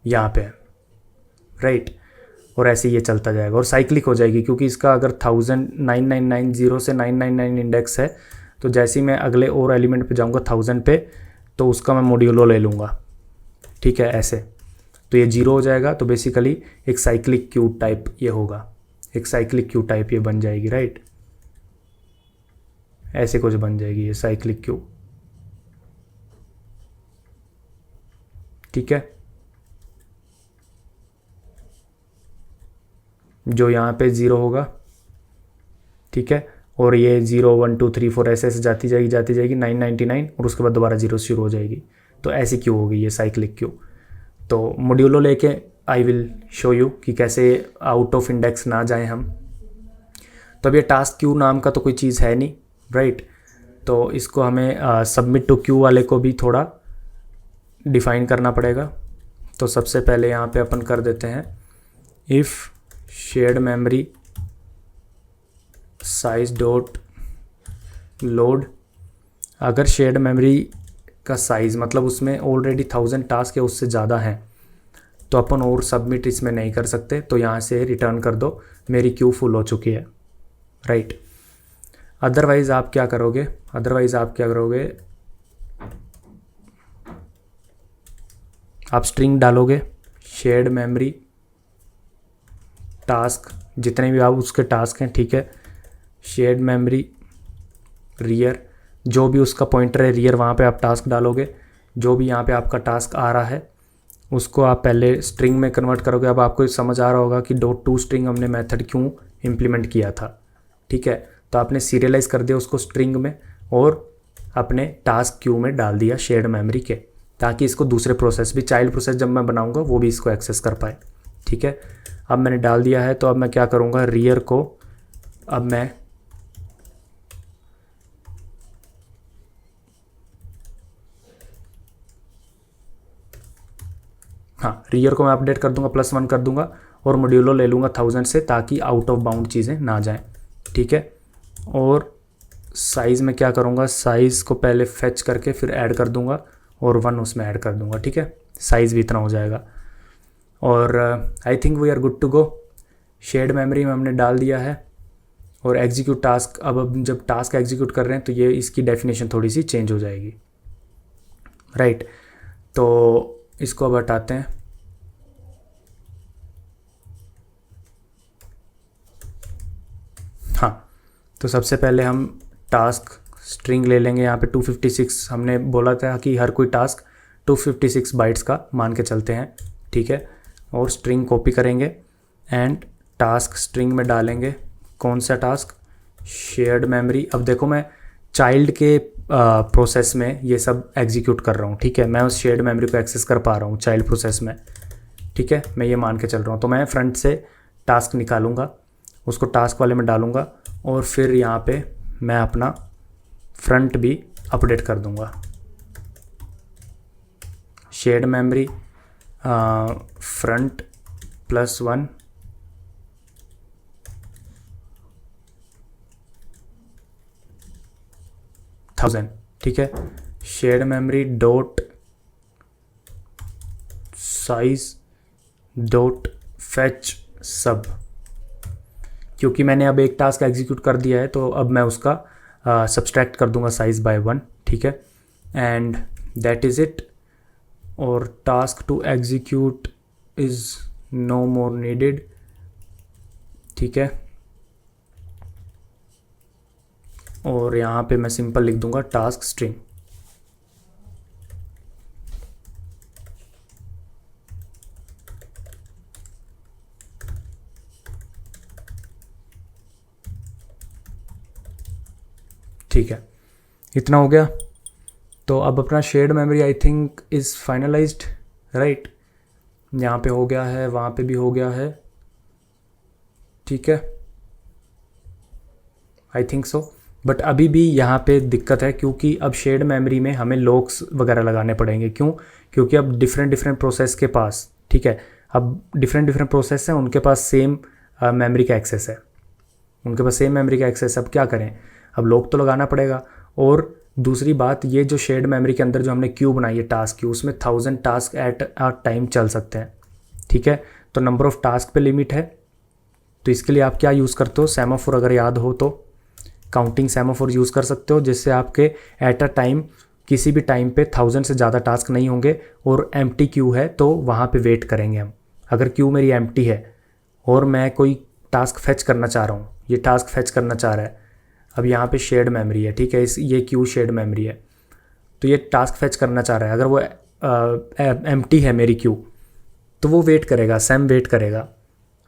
यहाँ पे है, राइट। और ऐसे ये चलता जाएगा और साइक्लिक हो जाएगी, क्योंकि इसका अगर 1990 से 999 इंडेक्स है, तो जैसे ही मैं अगले और एलिमेंट पे जाऊँगा 1000 पे, तो उसका मैं मॉड्यूलो ले लूँगा, ठीक है, ऐसे। तो ये 0 हो जाएगा, तो बेसिकली एक साइक्लिक क्यू टाइप ये होगा, एक साइक्लिक क्यू टाइप ये बन जाएगी, राइट। ऐसे कुछ बन जाएगी ये साइक्लिक क्यू, ठीक है। जो यहाँ पे 0 होगा, ठीक है, और ये 0 1 2 3 4 ऐसे ऐसे जाती जाएगी 999, और उसके बाद दोबारा 0 शुरू हो जाएगी। तो ऐसी क्यू होगी ये साइक्लिक क्यू। तो मॉड्यूलो लेके आई विल शो यू कि कैसे आउट ऑफ इंडेक्स ना जाएं हम। तो अब ये टास्क क्यू नाम का तो कोई चीज़ है नहीं, राइट। तो इसको हमें सबमिट टू क्यू वाले को भी थोड़ा डिफ़ाइन करना पड़ेगा। तो सबसे पहले यहाँ पे अपन कर देते हैं if shared memory size dot load. अगर शेयर्ड मेमोरी का साइज़ मतलब उसमें ऑलरेडी 1000 टास्क है उससे ज़्यादा हैं, तो अपन और सबमिट इसमें नहीं कर सकते। तो यहाँ से रिटर्न कर दो मेरी क्यू फुल हो चुकी है, राइट। अदरवाइज़ आप क्या करोगे, आप स्ट्रिंग डालोगे शेयर्ड मेमोरी टास्क, जितने भी आप उसके टास्क हैं, ठीक है, शेयर्ड मेमोरी रियर, जो भी उसका पॉइंटर है रियर, वहाँ पे आप टास्क डालोगे। जो भी यहाँ पे आपका टास्क आ रहा है उसको आप पहले स्ट्रिंग में कन्वर्ट करोगे। अब आपको समझ आ रहा होगा कि .to स्ट्रिंग हमने मेथड क्यों इम्प्लीमेंट किया था, ठीक है। तो आपने सीरियलाइज़ कर दिया उसको स्ट्रिंग में और अपने टास्क क्यू में डाल दिया शेयर्ड मेमोरी के, ताकि इसको दूसरे प्रोसेस भी, चाइल्ड प्रोसेस जब मैं बनाऊंगा वो भी इसको एक्सेस कर पाए, ठीक है। अब मैंने डाल दिया है, तो अब मैं क्या करूँगा, रियर को अब मैं रियर को मैं अपडेट कर दूंगा, +1 कर दूंगा, और मॉड्यूलो ले लूँगा 1000 से, ताकि आउट ऑफ बाउंड चीज़ें ना जाएं, ठीक है। और साइज़ में क्या करूँगा, साइज़ को पहले फेच करके फिर ऐड कर दूँगा और 1 उसमें ऐड कर दूँगा, ठीक है। साइज़ भी इतना हो जाएगा और I think we are good to go. Shared memory में हमने डाल दिया है और एग्जीक्यूट टास्क। अब जब टास्क एग्जीक्यूट कर रहे हैं तो ये इसकी डेफिनेशन थोड़ी सी चेंज हो जाएगी, राइट। तो इसको अब हटाते हैं। हाँ, तो सबसे पहले हम टास्क स्ट्रिंग ले लेंगे। यहाँ पे 256 हमने बोला था कि हर कोई टास्क 256 बाइट्स का मान के चलते हैं, ठीक है। और स्ट्रिंग कॉपी करेंगे एंड टास्क स्ट्रिंग में डालेंगे। कौन सा टास्क, शेयर्ड मेमोरी। अब देखो मैं चाइल्ड के प्रोसेस में ये सब एग्जीक्यूट कर रहा हूँ, ठीक है। मैं उस शेयर्ड मेमोरी को एक्सेस कर पा रहा हूँ चाइल्ड प्रोसेस में, ठीक है। मैं ये मान के चल रहा हूँ। तो मैं फ्रंट से टास्क निकालूंगा, उसको टास्क वाले में डालूंगा और फिर यहाँ पे मैं अपना फ्रंट भी अपडेट कर दूंगा। शेयर्ड मेमोरी फ्रंट +1 1000, ठीक है। Shared memory dot size dot fetch सब। क्योंकि मैंने अब एक टास्क एग्जीक्यूट कर दिया है तो अब मैं उसका सब्सट्रैक्ट कर दूंगा साइज बाय 1, ठीक है। And that is it. और task to execute is no more needed, ठीक है। और यहाँ पे मैं सिंपल लिख दूंगा टास्क स्ट्रिंग। ठीक है, इतना हो गया। तो अब अपना shared memory I think is finalised, right. यहाँ पे हो गया है, वहाँ पे भी हो गया है, ठीक है, आई थिंक सो। बट अभी भी यहाँ पे दिक्कत है क्योंकि अब शेयर्ड मेमोरी में हमें लॉक्स वगैरह लगाने पड़ेंगे। क्यों? क्योंकि अब डिफरेंट प्रोसेस के पास, ठीक है, अब डिफरेंट प्रोसेस हैं, उनके पास सेम मेमोरी का एक्सेस है, उनके पास सेम मेमोरी का एक्सेस। अब क्या करें, अब लॉक तो लगाना पड़ेगा। और दूसरी बात, ये जो शेयर्ड मेमोरी के अंदर जो हमने क्यू बनाई है टास्क क्यू, उसमें 1000 टास्क एट अ टाइम चल सकते हैं, ठीक है। तो नंबर ऑफ़ टास्क पे लिमिट है। तो इसके लिए आप क्या यूज़ करते हो, सेमाफोर, अगर याद हो तो काउंटिंग सेमाफोर यूज़ कर सकते हो, जिससे आपके एट अ टाइम किसी भी टाइम पे 1000 से ज़्यादा टास्क नहीं होंगे। और एम्प्टी क्यू है तो वहाँ पे वेट करेंगे हम। अगर क्यू मेरी एम्प्टी है और मैं कोई टास्क फेच करना चाह रहा हूँ, ये टास्क फेच करना चाह रहा है, अब यहाँ पे शेयर्ड मेमोरी है, ठीक है, ये क्यू शेयर्ड मेमोरी है, तो ये टास्क फेच करना चाह रहा है। अगर वो एम्प्टी है मेरी क्यू तो वो वेट करेगा, सैम वेट करेगा।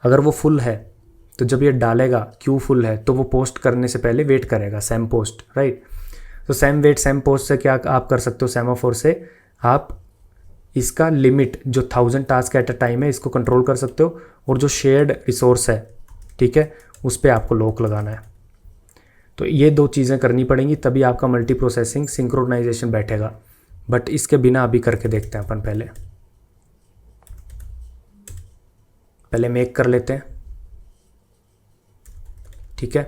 अगर वो फुल है तो जब ये डालेगा क्यू फुल है तो वो पोस्ट करने से पहले वेट करेगा, सैम पोस्ट, राइट। तो सैम वेट सैम पोस्ट से क्या आप कर सकते हो, सेमाफोर से आप इसका लिमिट जो 1000 टास्क एट अ टाइम है इसको कंट्रोल कर सकते हो। और जो शेयर्ड रिसोर्स है, ठीक है, उस पर आपको लॉक लगाना है। तो ये दो चीज़ें करनी पड़ेंगी तभी आपका मल्टी प्रोसेसिंग सिंक्रोनाइजेशन बैठेगा। बट इसके बिना अभी करके देखते हैं अपन। पहले मेक कर लेते हैं, ठीक है।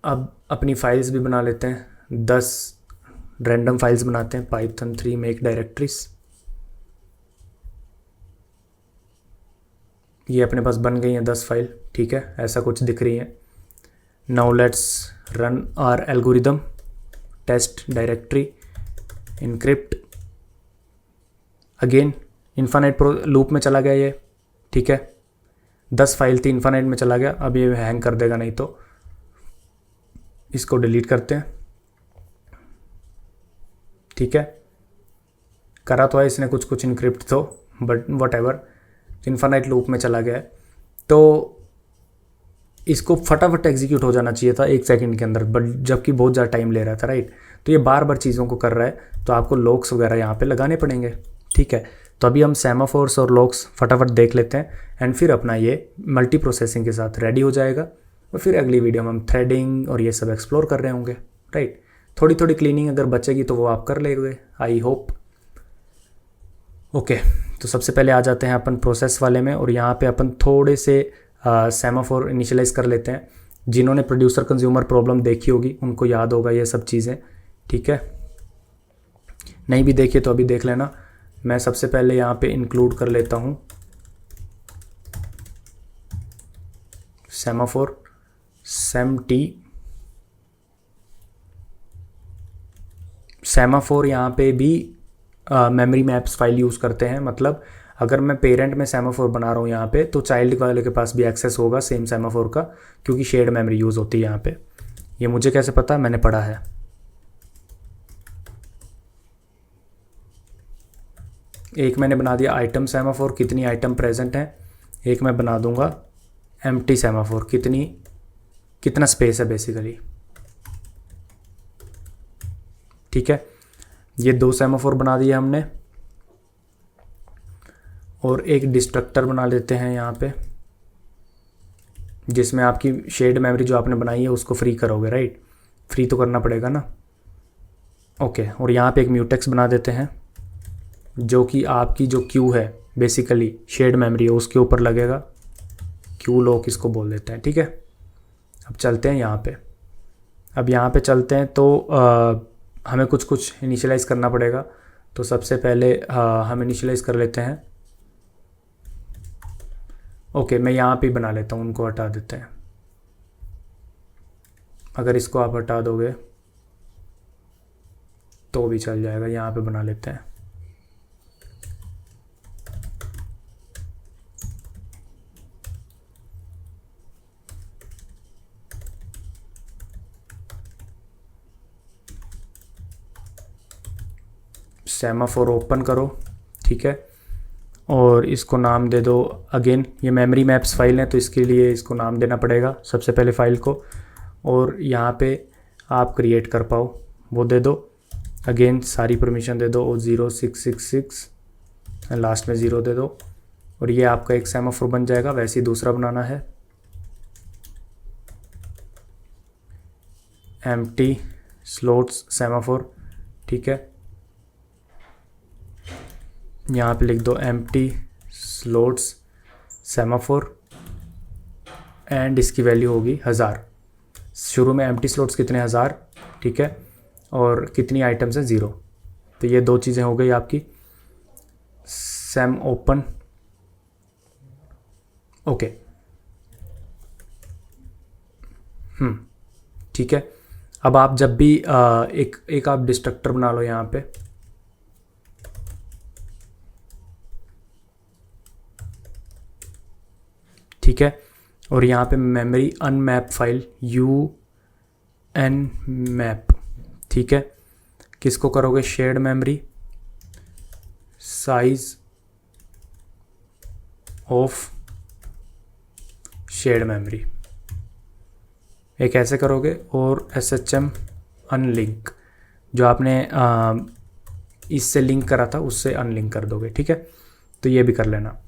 अब अपनी फाइल्स भी बना लेते हैं, 10 रैंडम फाइल्स बनाते हैं, python 3 मेक डायरेक्टरीज। ये अपने पास बन गई हैं 10 फाइल, ठीक है, ऐसा कुछ दिख रही है। Now let's run our algorithm, test directory encrypt. Again infinite loop में चला गया ये, ठीक है, 10 फाइल थी, इन्फानाइट में चला गया। अब ये हैंग कर देगा, नहीं तो इसको डिलीट करते हैं, ठीक है। करा तो है इसने कुछ इनक्रिप्ट तो, but what ever, infinite loop में चला गया है। तो इसको फटाफट एग्जीक्यूट हो जाना चाहिए था 1 सेकंड के अंदर, बट जबकि बहुत ज़्यादा टाइम ले रहा था, राइट। तो ये बार बार चीज़ों को कर रहा है, तो आपको लॉक्स वगैरह यहाँ पे लगाने पड़ेंगे, ठीक है। तो अभी हम सेमाफोर्स और लॉक्स फटाफट देख लेते हैं एंड फिर अपना ये मल्टी प्रोसेसिंग के साथ रेडी हो जाएगा। और फिर अगली वीडियो में हम थ्रेडिंग और ये सब एक्सप्लोर कर रहे होंगे, राइट। थोड़ी थोड़ी क्लीनिंग अगर बचेगी तो वो आप कर लेंगे, आई होप। ओके, तो सबसे पहले आ जाते हैं अपन प्रोसेस वाले में और यहाँ पे अपन थोड़े से सेमाफोर इनिशियलाइज़ कर लेते हैं। जिन्होंने प्रोड्यूसर कंज्यूमर प्रॉब्लम देखी होगी उनको याद होगा ये सब चीज़ें, ठीक है। नहीं भी देखिए तो अभी देख लेना। मैं सबसे पहले यहाँ पे इंक्लूड कर लेता हूँ सेमाफोर, SEMT सेमाफोर। यहाँ पे भी मेमोरी मैप्स फाइल यूज़ करते हैं। मतलब अगर मैं पेरेंट में सेमाफोर बना रहा हूँ यहाँ पे, तो चाइल्ड वाले के पास भी एक्सेस होगा सेम सेमाफोर का, क्योंकि शेयर्ड मेमोरी यूज़ होती है यहाँ पे। ये मुझे कैसे पता, मैंने पढ़ा है। एक मैंने बना दिया आइटम सेमाफोर, कितनी आइटम प्रेजेंट हैं। एक मैं बना दूंगा एम्प्टी सेमाफोर, कितना स्पेस है बेसिकली, ठीक है। ये 2 सेमाफोर बना दिए हमने। और एक डिस्ट्रक्टर बना लेते हैं यहाँ पे, जिसमें आपकी शेयर्ड मेमोरी जो आपने बनाई है उसको फ्री करोगे, राइट। फ्री तो करना पड़ेगा ना, ओके। और यहाँ पे एक म्यूटेक्स बना देते हैं, जो कि आपकी जो क्यू है बेसिकली शेयर्ड मेमोरी है उसके ऊपर लगेगा। क्यू लॉक इसको बोल देते हैं, ठीक है। अब चलते हैं यहाँ पे। अब यहाँ पे चलते हैं तो हमें कुछ इनिशियलाइज़ करना पड़ेगा। तो सबसे पहले हम इनिशियलाइज़ कर लेते हैं। ओके, मैं यहाँ पे बना लेता हूँ, उनको हटा देते हैं। अगर इसको आप हटा दोगे तो भी चल जाएगा। यहाँ पे बना लेते हैं। सेमाफोर ओपन करो, ठीक है। और इसको नाम दे दो, अगेन ये मेमोरी मैप्स फाइल है तो इसके लिए इसको नाम देना पड़ेगा सबसे पहले फाइल को। और यहाँ पे आप क्रिएट कर पाओ वो दे दो। अगेन सारी परमिशन दे दो, और 0666 लास्ट में 0 दे दो। और ये आपका एक सेमाफोर बन जाएगा। वैसे ही दूसरा बनाना है, एम्प्टी स्लॉट्स सेमाफोर, ठीक है। यहाँ पे लिख दो एम्प्टी स्लॉट्स सेमाफोर, एंड इसकी वैल्यू होगी 1000। शुरू में एम्प्टी स्लॉट्स कितने 1000, ठीक है। और कितनी आइटम्स हैं 0। तो ये 2 चीज़ें हो गई आपकी। सेम ओपन, ओके, ठीक है। अब आप जब भी एक आप डिस्ट्रक्टर बना लो यहाँ पे, ठीक है। और यहाँ पे मेमोरी अनमैप फाइल unmap, ठीक है। किसको करोगे, shared memory, size of shared memory, एक ऐसे करोगे। और SHM अनलिंक, जो आपने इससे लिंक करा था उससे अनलिंक कर दोगे, ठीक है। तो ये भी कर लेना।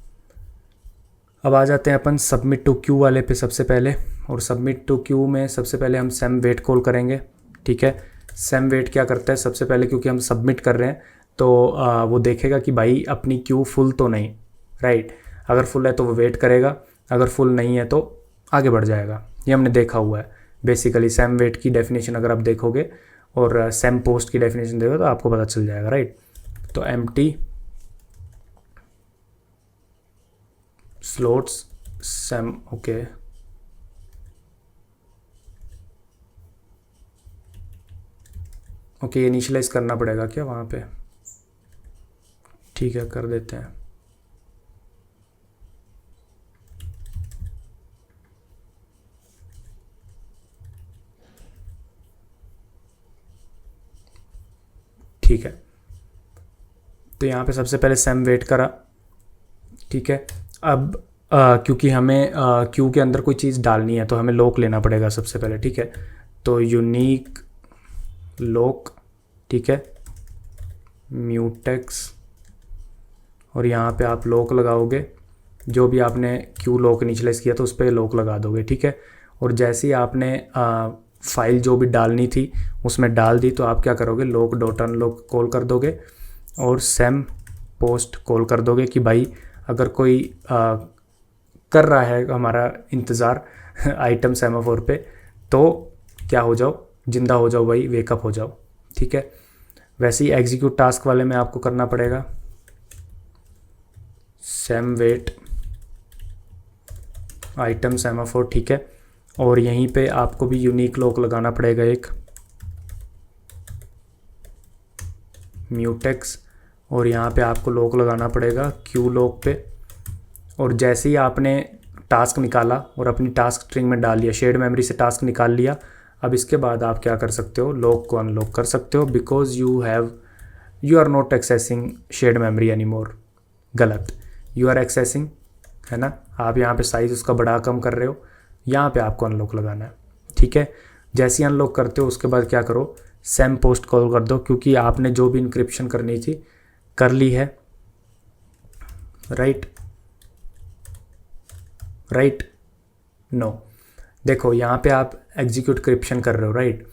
अब आ जाते हैं अपन सबमिट टू क्यू वाले पे सबसे पहले। और सबमिट टू क्यू में सबसे पहले हम सेम वेट कॉल करेंगे, ठीक है। सेम वेट क्या करता है, सबसे पहले क्योंकि हम सबमिट कर रहे हैं तो वो देखेगा कि भाई अपनी क्यू फुल तो नहीं, राइट। अगर फुल है तो वो वेट करेगा, अगर फुल नहीं है तो आगे बढ़ जाएगा। ये हमने देखा हुआ है बेसिकली। सेम वेट की डेफिनेशन अगर आप देखोगे और सेम पोस्ट की डेफिनेशन देखोगे तो आपको पता चल जाएगा, राइट। तो empty slots same, okay, okay. Initialize करना पड़ेगा क्या वहाँ पे, ठीक है, कर देते हैं। ठीक है, तो यहाँ पे सबसे पहले सेम वेट करा, ठीक है। अब क्योंकि हमें क्यू के अंदर कोई चीज़ डालनी है तो हमें लॉक लेना पड़ेगा सबसे पहले, ठीक है। तो यूनिक लॉक, ठीक है, म्यूटेक्स। और यहाँ पे आप लॉक लगाओगे, जो भी आपने क्यू लॉक इनिशियलाइज किया तो उस पर लॉक लगा दोगे, ठीक है। और जैसे ही आपने फाइल जो भी डालनी थी उसमें डाल दी तो आप क्या करोगे, लॉक डॉट अनलॉक कॉल कर दोगे और सेम पोस्ट कॉल कर दोगे कि भाई अगर कोई कर रहा है हमारा इंतज़ार आइटम सेमाफोर पे, तो क्या हो जाओ, जिंदा हो जाओ भाई, वेकअप हो जाओ। ठीक है, वैसे ही एग्जीक्यूट टास्क वाले में आपको करना पड़ेगा सेम वेट आइटम सेमाफोर। ठीक है, और यहीं पे आपको भी यूनिक लॉक लगाना पड़ेगा एक म्यूटेक्स, और यहाँ पे आपको लॉक लगाना पड़ेगा क्यू लॉक पे। और जैसे ही आपने टास्क निकाला और अपनी टास्क स्ट्रिंग में डाल लिया, शेयर्ड मेमोरी से टास्क निकाल लिया, अब इसके बाद आप क्या कर सकते हो, लॉक को अनलॉक कर सकते हो, because you are not accessing shared memory anymore. गलत, यू आर एक्सेसिंग, है ना, आप यहाँ पे साइज़ उसका बढ़ा कम कर रहे हो, यहाँ पे आपको अनलॉक लगाना है। ठीक है, जैसे ही अनलॉक करते हो उसके बाद क्या करो, सेम पोस्ट कॉल कर दो, क्योंकि आपने जो भी इंक्रिप्शन करनी थी कर ली है। राइट नो, देखो यहाँ पे आप एग्जीक्यूट क्रिप्शन कर रहे हो, राइट,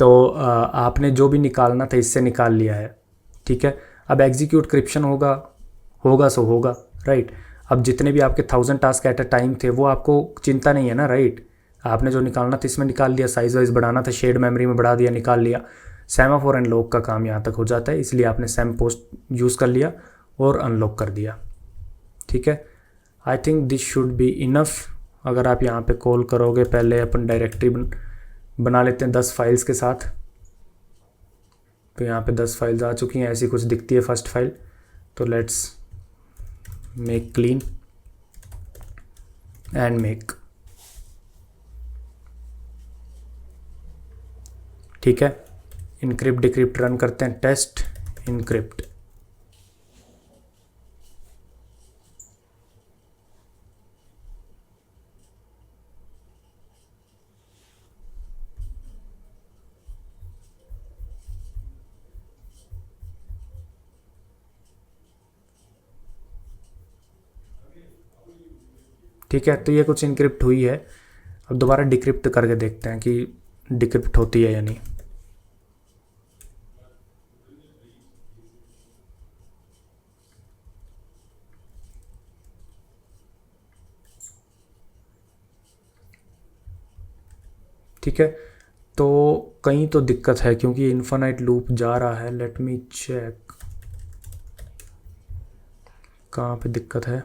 तो आपने जो भी निकालना था इससे निकाल लिया है। ठीक है, अब एग्जीक्यूट क्रिप्शन होगा सो होगा, राइट। अब जितने भी आपके 1000 टास्क एट अ टाइम थे वो आपको चिंता नहीं है ना, राइट। आपने जो निकालना था इसमें निकाल लिया, साइज वाइज बढ़ाना था शेयर्ड मेमोरी में बढ़ा दिया, निकाल लिया। सेमाफोर एंड लॉक का काम यहाँ तक हो जाता है, इसलिए आपने सेम पोस्ट यूज़ कर लिया और अनलॉक कर दिया। ठीक है, I think this should be enough. अगर आप यहाँ पे कॉल करोगे, पहले अपन डायरेक्टरी बना लेते हैं 10 फाइल्स के साथ। तो यहाँ पे 10 फाइल्स आ चुकी हैं, ऐसी कुछ दिखती है फर्स्ट फाइल। तो let's make clean and make. ठीक है, इनक्रिप्ट डिक्रिप्ट रन करते हैं, टेस्ट इनक्रिप्ट। ठीक है, तो ये कुछ इनक्रिप्ट हुई है। अब दोबारा डिक्रिप्ट करके देखते हैं कि डिक्रिप्ट होती है या नहीं। ठीक है, तो कहीं तो दिक्कत है क्योंकि इन्फिनाइट लूप जा रहा है। लेट मी चेक कहाँ पे दिक्कत है।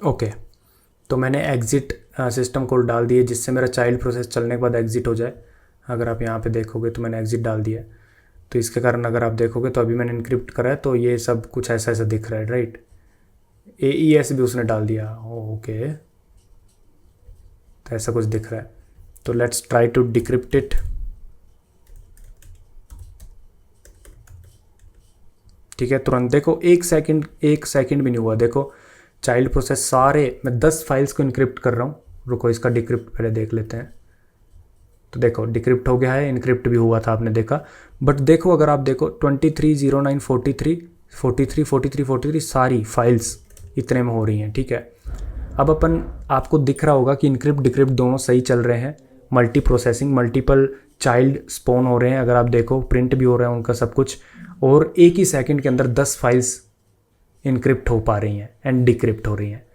ओके, तो मैंने एग्ज़िट सिस्टम कोड डाल दिए जिससे मेरा चाइल्ड प्रोसेस चलने के बाद एग्ज़िट हो जाए। अगर आप यहाँ पे देखोगे तो मैंने एग्ज़िट डाल दिया है। तो इसके कारण अगर आप देखोगे तो अभी मैंने इनक्रिप्ट करा है, तो ये सब कुछ ऐसा ऐसा दिख रहा है, राइट। AES भी उसने डाल दिया, ओके, तो ऐसा कुछ दिख रहा है। तो let's try to decrypt it. ठीक है, तुरंत देखो, एक सेकंड भी नहीं हुआ। देखो चाइल्ड प्रोसेस सारे, मैं 10 फाइल्स को इनक्रिप्ट कर रहा हूँ। रुको, इसका डिक्रिप्ट पहले देख लेते हैं। तो देखो डिक्रिप्ट हो गया है, इनक्रिप्ट भी हुआ था, आपने देखा। बट देखो, अगर आप देखो 230943 सारी फाइल्स इतने में हो रही हैं। ठीक है, अब आपको दिख रहा होगा कि इनक्रिप्ट डिक्रिप्ट दोनों सही चल रहे हैं। Multi processing, multiple child spawn हो रहे हैं। अगर आप देखो प्रिंट भी हो रहा है उनका सब कुछ, और एक ही सेकंड के अंदर 10 फाइल्स इनक्रिप्ट हो पा रही हैं एंड डिक्रिप्ट हो रही हैं।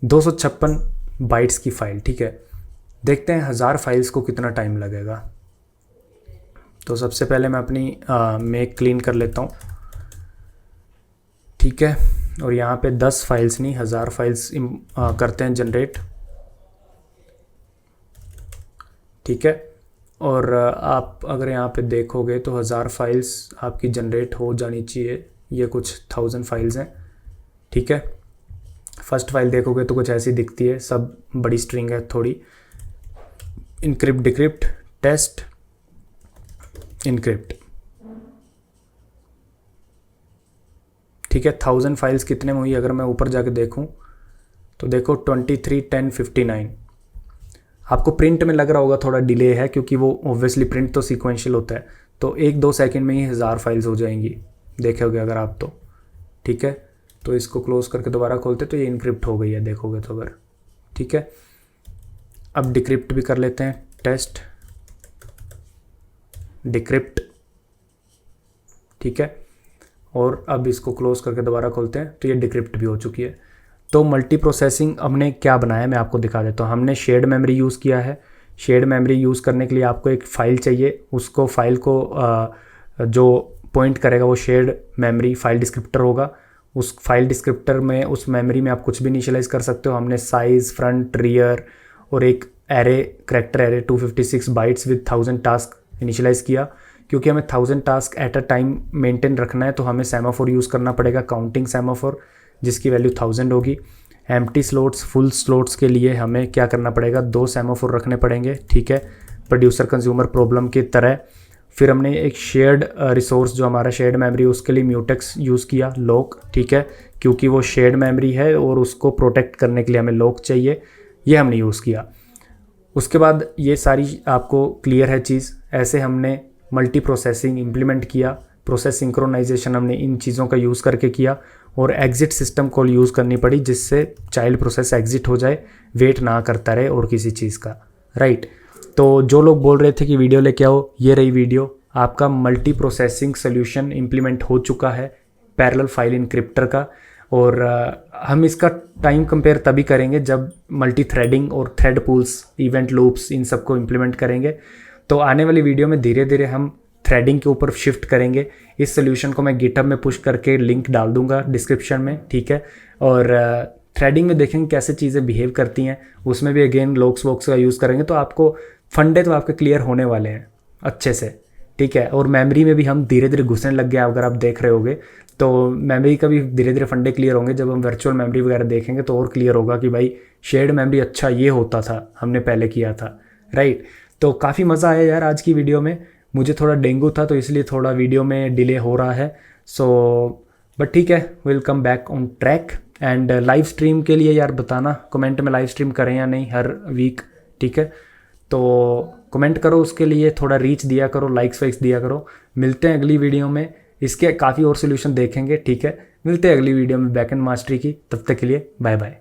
256 बाइट्स की फ़ाइल। ठीक है, देखते हैं 1000 फाइल्स को कितना टाइम लगेगा। तो सबसे पहले मैं अपनी मेक क्लीन कर लेता हूँ। ठीक है, और यहाँ पे 10 फाइल्स नहीं 1000 फाइल्स करते हैं जनरेट। ठीक है, और आप अगर यहाँ पे देखोगे तो 1000 फाइल्स आपकी जनरेट हो जानी चाहिए। ये कुछ 1000 फाइल्स हैं। ठीक है, फर्स्ट फाइल देखोगे तो कुछ ऐसी दिखती है, सब बड़ी स्ट्रिंग है थोड़ी। इनक्रिप्ट डिक्रिप्ट टेस्ट इनक्रिप्ट, ठीक है। 1000 फाइल्स कितने में हुई अगर मैं ऊपर जाके देखूं तो देखो 23:10:59। आपको प्रिंट में लग रहा होगा थोड़ा डिले है, क्योंकि वो ऑब्वियसली प्रिंट तो सीक्वेंशियल होता है, तो 1-2 सेकंड में ही 1000 फाइल्स हो जाएंगी, देखोगे अगर आप तो, ठीक है। तो इसको क्लोज करके दोबारा खोलते तो ये इनक्रिप्ट हो गई है, देखोगे तो अगर, ठीक है। अब डिक्रिप्ट भी कर लेते हैं, टेस्ट डिक्रिप्ट, ठीक है। और अब इसको क्लोज करके दोबारा खोलते हैं तो ये डिक्रिप्ट भी हो चुकी है। तो मल्टी प्रोसेसिंग हमने क्या बनाया मैं आपको दिखा देता हूँ। हमने शेयर्ड मेमोरी यूज़ किया है। शेयर्ड मेमोरी यूज़ करने के लिए आपको एक फ़ाइल चाहिए, उसको फाइल को जो पॉइंट करेगा वो शेयर्ड मेमोरी फाइल डिस्क्रिप्टर होगा। उस फाइल डिस्क्रिप्टर में, उस मेमोरी में आप कुछ भी इनिशियलाइज़ कर सकते हो। हमने साइज़, फ्रंट, रियर और एक array, character array 256 bytes with 1000 task initialize किया। क्योंकि हमें 1000 task at a time maintain रखना है तो हमें सेमाफोर यूज़ करना पड़ेगा, काउंटिंग सेमाफोर, जिसकी वैल्यू 1000 होगी। एम्प्टी स्लॉट्स, फुल स्लॉट्स के लिए हमें क्या करना पड़ेगा, 2 सेमाफोर रखने पड़ेंगे, ठीक है, प्रोड्यूसर कंज्यूमर प्रॉब्लम की तरह। फिर हमने एक शेयर्ड रिसोर्स जो हमारा शेयर्ड मेमोरी, उसके लिए म्यूटेक्स यूज़ किया, लॉक, ठीक है, क्योंकि वो शेयर्ड मेमोरी है और उसको प्रोटेक्ट करने के लिए हमें लॉक चाहिए, ये हमने यूज़ किया। उसके बाद ये सारी आपको क्लियर है चीज़। ऐसे हमने मल्टी प्रोसेसिंग इम्प्लीमेंट किया, प्रोसेस सिंक्रोनाइजेशन हमने इन चीज़ों का यूज़ करके किया, और एग्ज़िट सिस्टम कॉल यूज़ करनी पड़ी जिससे चाइल्ड प्रोसेस एग्ज़िट हो जाए, वेट ना करता रहे और किसी चीज़ का, राइट। तो जो लोग बोल रहे थे कि वीडियो लेके आओ, ये रही वीडियो। आपका मल्टी प्रोसेसिंग सोल्यूशन इम्प्लीमेंट हो चुका है पैरेलल फाइल इनक्रिप्टर का। और हम इसका टाइम कंपेयर तभी करेंगे जब मल्टी थ्रेडिंग और थ्रेड पूल्स, इवेंट लूप्स, इन सबको इम्प्लीमेंट करेंगे। तो आने वाली वीडियो में धीरे धीरे हम थ्रेडिंग के ऊपर शिफ्ट करेंगे। इस सोल्यूशन को मैं गिटहब में पुश करके लिंक डाल दूंगा डिस्क्रिप्शन में, ठीक है। और थ्रेडिंग में देखेंगे कैसे चीज़ें बिहेव करती हैं, उसमें भी अगेन लॉक्स वॉक्स का यूज़ करेंगे। तो आपको फंडे तो आपके क्लियर होने वाले हैं अच्छे से, ठीक है। और मेमोरी में भी हम धीरे धीरे घुसने लग गए, अगर आप देख रहे होगे तो मेमोरी का भी धीरे धीरे फंडे क्लियर होंगे। जब हम वर्चुअल मेमोरी वगैरह देखेंगे तो और क्लियर होगा कि भाई शेयर्ड मेमोरी अच्छा ये होता था, हमने पहले किया था, राइट। तो काफ़ी मज़ा आया यार आज की वीडियो में। मुझे थोड़ा डेंगू था तो इसलिए थोड़ा वीडियो में डिले हो रहा है, सो बट ठीक है, will come back on track. And live stream के लिए यार बताना कमेंट में लाइव स्ट्रीम करें या नहीं हर वीक, ठीक है। तो कमेंट करो, उसके लिए थोड़ा रीच दिया करो, लाइक्स वाइक्स दिया करो। मिलते हैं अगली वीडियो में, इसके काफ़ी और सोल्यूशन देखेंगे, ठीक है। मिलते हैं अगली वीडियो में बैकएंड मास्टरी की, तब तक के लिए बाय बाय।